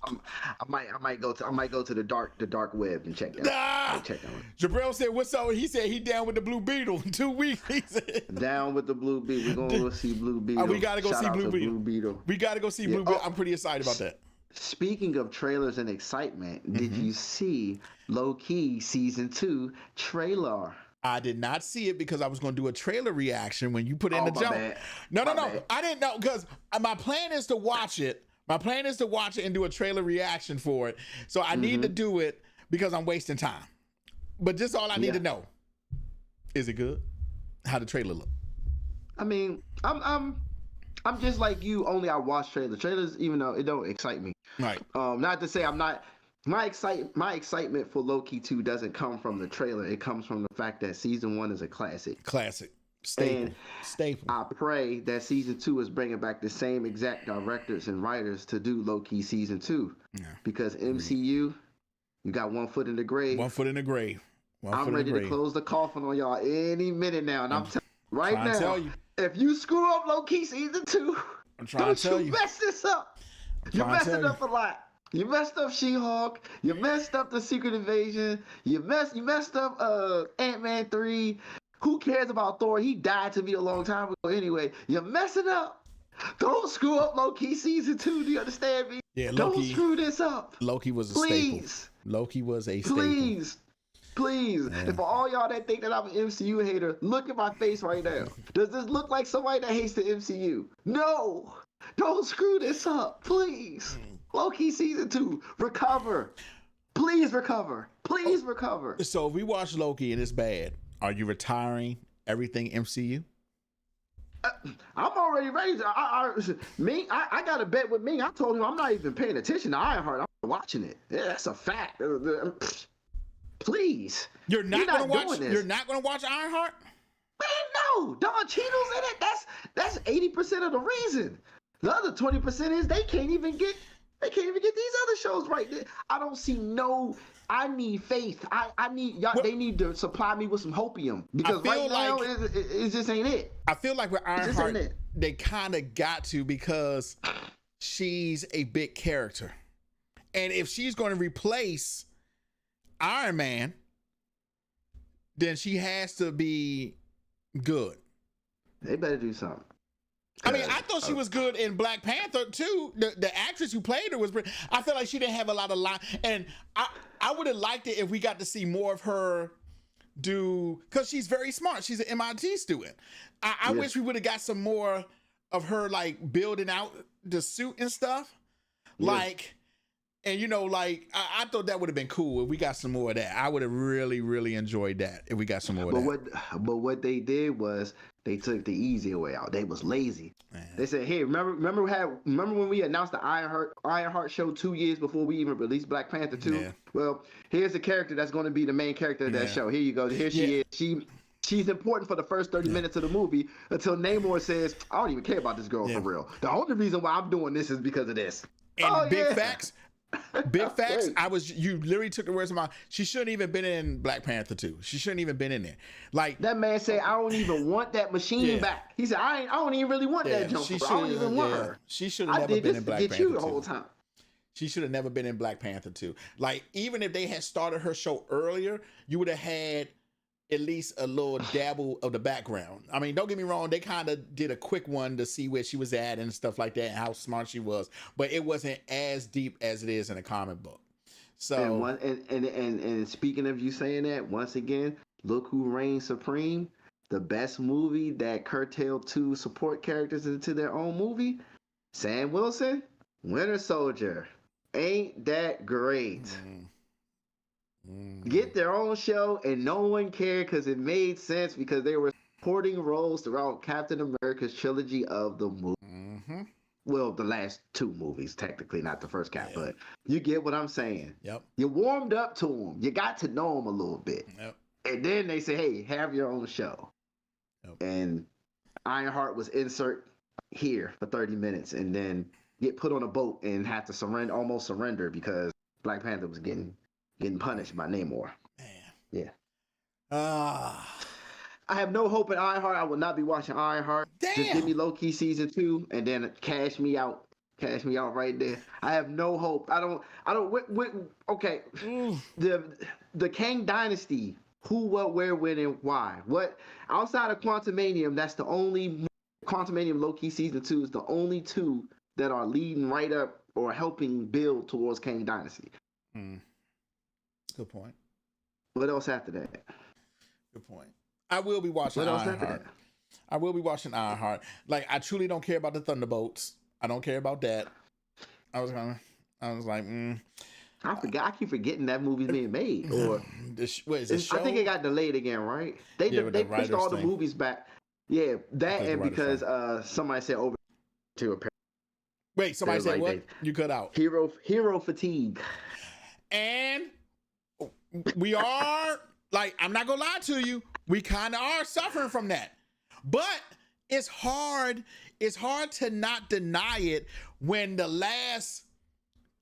I might go to the dark web and check that. Check that one. Jabril said, "What's up?" He said he down with the Blue Beetle in 2 weeks. He said down with the Blue Beetle. We're gonna go see Blue Beetle. We gotta go see Blue Beetle. We gotta go see Blue Beetle. I'm pretty excited about that. Speaking of trailers and excitement, did you see Loki season 2 trailer? I did not see it because I was going to do a trailer reaction when you put in the jump. No. I didn't know, because my plan is to watch it. My plan is to watch it and do a trailer reaction for it. So I need to do it because I'm wasting time. But just all I need to know. Is it good? How the trailer look? I mean, I'm just like you, only I watch trailers. Trailers, even though it don't excite me. Right. Not to say I'm not. My excitement for Loki 2 doesn't come from the trailer. It comes from the fact that season 1 is a classic. Staple. I pray that season 2 is bringing back the same exact directors and writers to do Loki season 2. Yeah. Because MCU, you got one foot in the grave. I'm ready to close the coffin on y'all any minute now. And I'm telling you right now, if you screw up Loki season 2, don't you mess this up. You messed it up a lot. You messed up She-Hulk. You messed up the Secret Invasion. You messed up Ant-Man 3. Who cares about Thor? He died to me a long time ago anyway. You're messing up. Don't screw up Loki season 2. Do you understand me? Yeah, Don't screw this up. Loki was a staple. Loki was a staple. Please. Yeah. And for all y'all that think that I'm an MCU hater, look at my face right now. Does this look like somebody that hates the MCU? No. Don't screw this up. Please. Loki season 2. Recover. Please recover. Recover. So if we watch Loki and it's bad, are you retiring everything MCU? I'm already ready. I got a bet with Ming. I told him I'm not even paying attention to Ironheart. I'm watching it. Yeah, that's a fact. Please. You're not going to watch Ironheart? Man, no. Don Cheadle's in it. That's 80% of the reason. The other 20% is they can't even get these other shows right. I don't see no. I need faith. I need y'all. They need to supply me with some hopium because right now it just ain't it. I feel like with Ironheart, they kind of got to, because she's a big character, and if she's going to replace Iron Man, then she has to be good. They better do something. I mean, I thought she was good in Black Panther too. The actress who played her was. I feel like she didn't have a lot of line, and I would have liked it if we got to see more of her do, because she's very smart. She's an MIT student. I wish we would have got some more of her like building out the suit and stuff, like. And you know, like I thought that would have been cool if we got some more of that. I would have really, really enjoyed that if we got some more of that. But what they did was they took the easy way out. They was lazy. Man. They said, "Hey, remember when we announced the Ironheart show 2 years before we even released Black Panther 2? Yeah. Well, here's the character that's going to be the main character of that show. Here you go. Here she is. She's important for the first 30 minutes of the movie until Namor says, I don't even care about this girl for real. The only reason why I'm doing this is because of this." And big facts. Big facts. You literally took the words of my. She shouldn't even been in Black Panther 2. She shouldn't even been in there. Like that man said, I don't even want that machine back. He said, I don't even really want that jump. I don't even want her. She should have never been in Black Panther 2. The whole time. She should have never been in Black Panther 2. Like even if they had started her show earlier, you would have had at least a little dabble of the background. I mean, don't get me wrong, they kind of did a quick one to see where she was at and stuff like that and how smart she was, but it wasn't as deep as it is in a comic book. So and speaking of you saying that, once again, look who reigns supreme. The best movie that curtailed 2 support characters into their own movie, Sam Wilson, Winter Soldier. Ain't that great? Get their own show and no one cared because it made sense because they were supporting roles throughout Captain America's trilogy of the movie. Well, the last 2 movies, technically, not the first Cap, but you get what I'm saying. Yep. You warmed up to them. You got to know them a little bit. Yep. And then they say, hey, have your own show. Yep. And Ironheart was insert here for 30 minutes and then get put on a boat and have to almost surrender because Black Panther was getting punished by Namor. Man. Yeah. I have no hope in Ironheart. I will not be watching Ironheart. Damn. Just give me Loki season 2 and then cash me out. Cash me out right there. I have no hope. I don't. Okay. The Kang Dynasty. Who, what, where, when, and why? What outside of Quantumanium? That's the only Quantumanium Loki season 2 is the only 2 that are leading right up or helping build towards Kang Dynasty. Good point. What else after that? Good point. I will be watching Ironheart. I will be watching Ironheart. Like, I truly don't care about the Thunderbolts. I don't care about that. I was like, I forgot. I keep forgetting that movie's being made. Or what is it? I think it got delayed again, right? They pushed all the movies back. Yeah, that and because somebody said over to a pair. Wait, somebody said what? You cut out. Hero fatigue. And we are, like, I'm not gonna lie to you, we kind of are suffering from that. But it's hard to not deny it when the last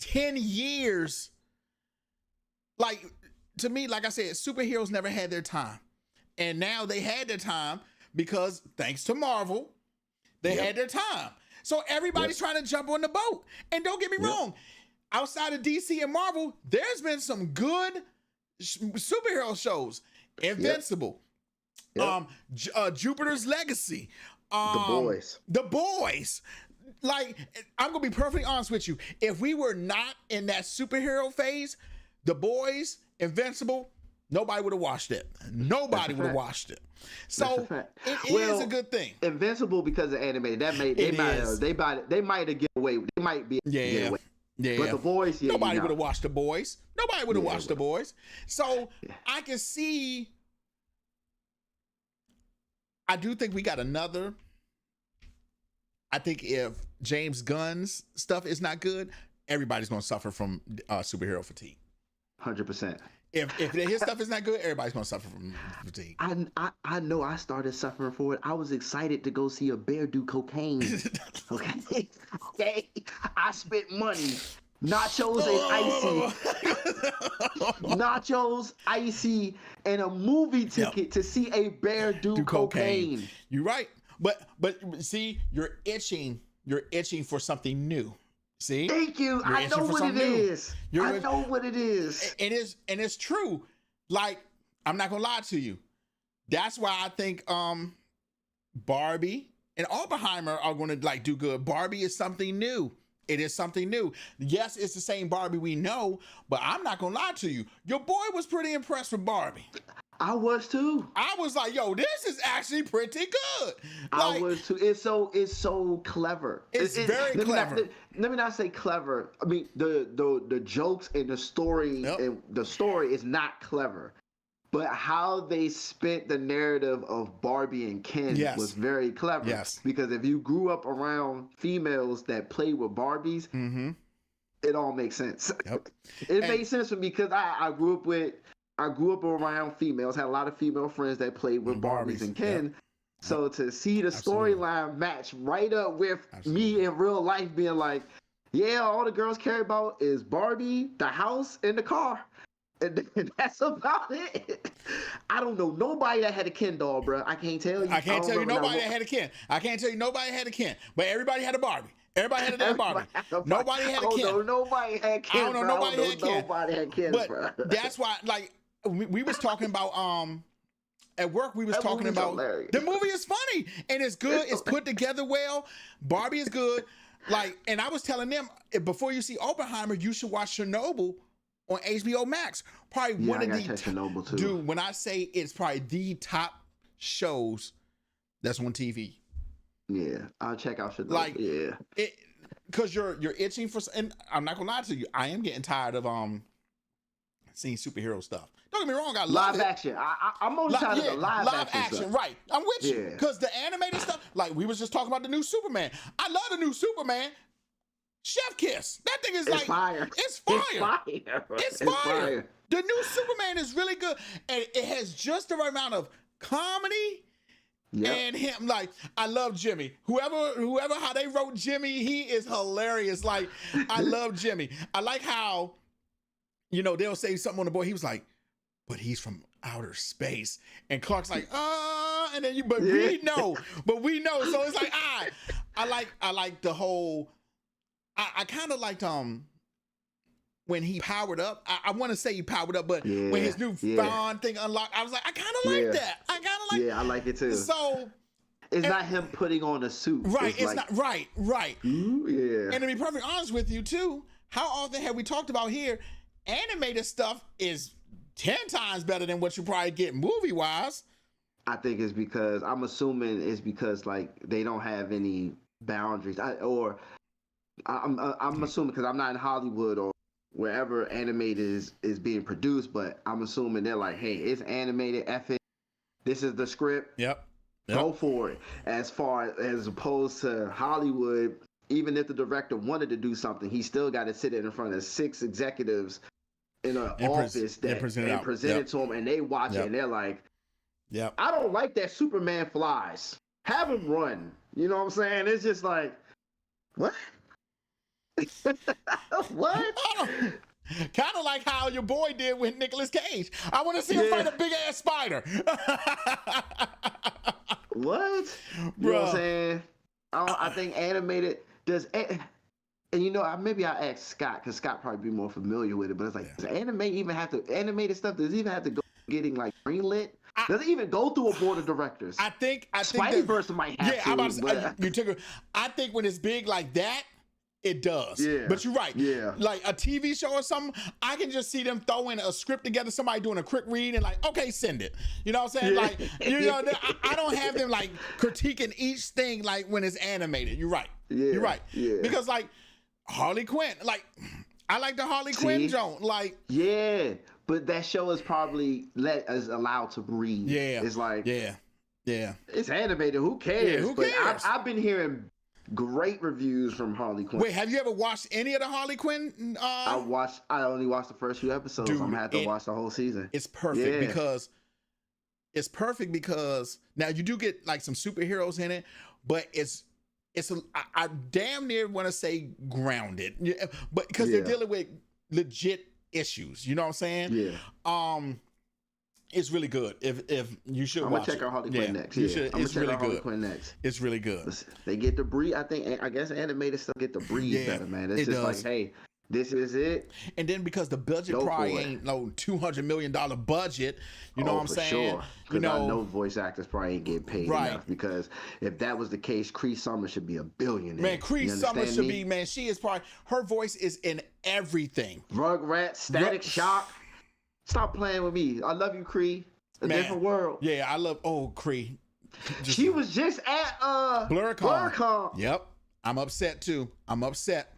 10 years, like, to me, like I said, superheroes never had their time. And now they had their time because thanks to Marvel, they had their time. So everybody's trying to jump on the boat. And don't get me wrong, outside of DC and Marvel, there's been some good superhero shows. Invincible, Jupiter's Legacy, The Boys. Like, I'm gonna be perfectly honest with you. If we were not in that superhero phase, The Boys, Invincible, nobody would have watched it. Nobody would have watched it. So it is a good thing. Invincible because of animated. That they might have given away. They might be away. Yeah. But The Boys, nobody would have watched The Boys. Nobody would have watched The Boys. So I can see. I do think we got another. I think if James Gunn's stuff is not good, everybody's going to suffer from superhero fatigue. 100%. If his stuff is not good, everybody's going to suffer from fatigue. I know I started suffering for it. I was excited to go see a bear do cocaine. Okay. I spent money. Nachos and icy. Nachos, icy, and a movie ticket to see a bear do cocaine. You're right. But see, you're itching for something new. See? Thank you. I know what it is. I know what it is. And it's true. Like, I'm not gonna lie to you. That's why I think Barbie and Oppenheimer are going to like do good. Barbie is something new. It is something new. Yes, it's the same Barbie we know, but I'm not gonna lie to you. Your boy was pretty impressed with Barbie. I was too. I was like, yo, this is actually pretty good. I was too. It's so clever. It's very clever. Let me not say clever. I mean, the jokes and the story and the story is not clever. But how they spent the narrative of Barbie and Ken was very clever. Yes. Because if you grew up around females that played with Barbies, it all makes sense. Yep. It made sense for me because I grew up around females, had a lot of female friends that played with Barbies and Ken. Yep. So to see the storyline match right up with me in real life being like, yeah, all the girls care about is Barbie, the house, and the car. And that's about it. I don't know nobody that had a Ken doll, bro. I can't tell you. I can't tell you nobody that had a Ken. I can't tell you nobody had a Ken. But everybody had a Barbie. Everybody had a damn Barbie. Nobody had a Ken. I don't know nobody had Ken. I don't know nobody had Ken. Nobody had Ken, but bro. That's why, like, we was talking about at work. We was that talking about hilarious. The movie is funny and it's good. It's put together well. Barbie is good. Like, and I was telling them before you see Oppenheimer, you should watch Chernobyl on HBO Max. Probably one of the Chernobyl too. Dude, when I say it's probably the top shows that's on TV. Yeah, I'll check out Chernobyl. Like, yeah, because you're itching for, and I'm not gonna lie to you, I am getting tired of seeing superhero stuff. Don't get me wrong, I love live action. I'm only tired of the live action stuff. Right, I'm with you. Because the animated stuff, like we was just talking about the new Superman. I love the new Superman. Chef kiss. That thing is it's like fire. It's fire. It's fire. fire. The new Superman is really good, and it has just the right amount of comedy. Yep. And him, like, I love Jimmy. Whoever, how they wrote Jimmy, he is hilarious. Like, I love Jimmy. I like how, they'll say something on the board. He was like, but he's from outer space. And Clark's like, and then we know. So it's like, I like the whole, I kind of liked, when he powered up, I want to say he powered up, but when his new Fawn thing unlocked, I was like, I kind of like that. I like it too. So it's not him putting on a suit. Right. It's not right. Ooh, yeah. And to be perfectly honest with you too, how often have we talked about here? Animated stuff is 10 times better than what you probably get movie wise. I think it's because I'm assuming it's because like they don't have any boundaries, I'm assuming because I'm not in Hollywood or wherever animated is being produced, but I'm assuming they're like, hey, it's animated, F it. This is the script. Yep. Go for it. As opposed to Hollywood, even if the director wanted to do something, he still got to sit in front of 6 executives in an office and present it to them, and they watch it and they're like, I don't like that Superman flies. Have him run. You know what I'm saying? It's just like, what? What? Kind of like how your boy did with Nicolas Cage. I want to see him fight a big ass spider. What? You know what I'm saying? I think animated does. And maybe I'll ask Scott because Scott probably be more familiar with it. But it's like, does animated stuff? Does it even have to go getting like greenlit? Does it even go through a board of directors? I think Spideyverse might have to. I'm about to say, I think when it's big like that, it does. Yeah. But you're right. Yeah. Like a TV show or something, I can just see them throwing a script together, somebody doing a quick read and like, okay, send it. You know what I'm saying? Yeah. Like, I don't have them like critiquing each thing like when it's animated. You're right. Yeah. You're right. Yeah. Because like Harley Quinn, like I like the Harley Quinn joint. Like, yeah, but that show is probably allowed to breathe. Yeah. It's like, yeah. It's animated. Who cares? Yeah, who cares? But I've been hearing great reviews from Harley Quinn. Wait, have you ever watched any of the Harley Quinn? I only watched the first few episodes. Dude, I'm gonna have to watch the whole season. It's perfect because now you do get like some superheroes in it, but I damn near want to say grounded, but because they're dealing with legit issues. You know what I'm saying? Yeah. It's really good. If you should I'm watch gonna check out Harley Quinn next. You should. It's really good. Harley Quinn next. It's really good. They get to breathe. I guess animated stuff get to breathe better, man. It's just does. Like, hey, This is it. And then because the budget Go probably for it. ain't no $200 million budget, you know what I'm for saying? Sure. You Because I know know, voice actors probably ain't getting paid Right. enough. Because if that was the case, Cree Summer should be a billionaire. man, Cree You Summer understand should me? be, man, she is probably, her voice is in everything. Rugrats, Static Ru- Shock. Stop playing with me. I love you, Cree. A Man. different world. Yeah, I love, Cree. She was just at BlerdCon. Yep. I'm upset too. I'm upset.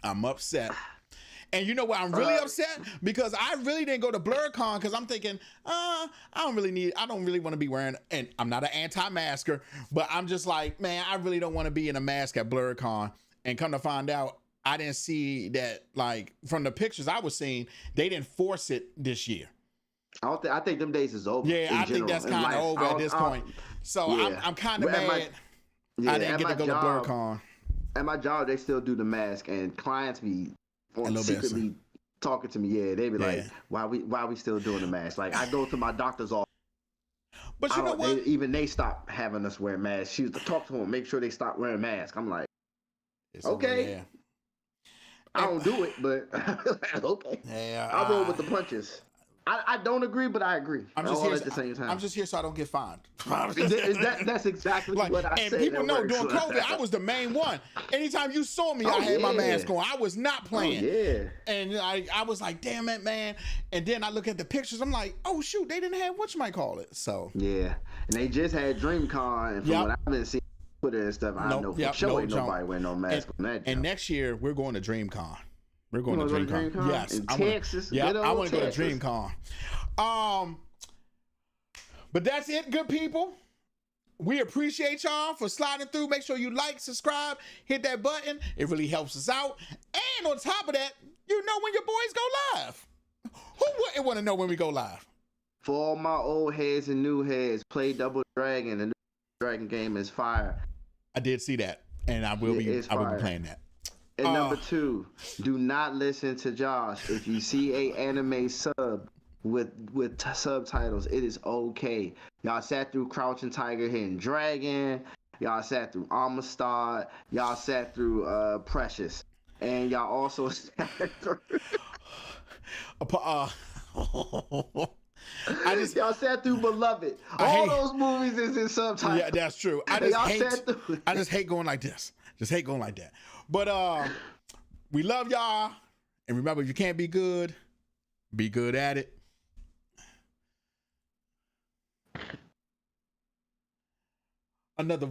And you know why I'm really upset? Because I really didn't go to BlerdCon because I'm thinking, I don't really want to be wearing, and I'm not an anti-masker, but I'm just like, man, I really don't want to be in a mask at BlerdCon. And come to find out, I didn't see that, like, from the pictures I was seeing, they didn't force it this year. I think them days is over. Yeah, I think that's kind of over at this point. So yeah. I'm kind of mad I didn't get to go to BlerdCon. At my job, they still do the mask, and clients be secretly talking to me. Yeah, they be like, "Why we still doing the mask?" Like I go to my doctor's office, but you know what? They stop having us wear masks. She used to talk to them, make sure they stop wearing masks. I'm like, okay, I don't do it, but okay. Yeah, I roll with the punches. I don't agree, but I agree. I'm just here at the same time. I'm just here so I don't get fined. That's exactly what I and said. And people know during COVID, I was the main one. Anytime you saw me, I had my mask on. I was not playing. And I was like, damn it, man. And then I look at the pictures. I'm like, oh, shoot, they didn't have whatchamacallit. So. Yeah. And they just had DreamCon. And from what I've been seeing on Twitter and stuff, I know for sure ain't nobody wearing no mask on that. And next year, we're going to DreamCon. We're going to DreamCon. Yes. In Texas. I want to go to DreamCon. But that's it, good people. We appreciate y'all for sliding through. Make sure you like, subscribe, hit that button. It really helps us out. And on top of that, you know when your boys go live. Who wouldn't want to know when we go live? For all my old heads and new heads, play Double Dragon. The new Dragon game is fire. I did see that, and I will be playing that. And number 2, do not listen to Josh. If you see a anime sub with subtitles, it is okay. Y'all sat through Crouching Tiger, Hidden Dragon. Y'all sat through Amistad. Y'all sat through Precious. And y'all also sat through... y'all sat through Beloved. All those movies is in subtitles. Yeah, that's true. I just hate going like this. Just hate going like that. But we love y'all. And remember, if you can't be good at it. Another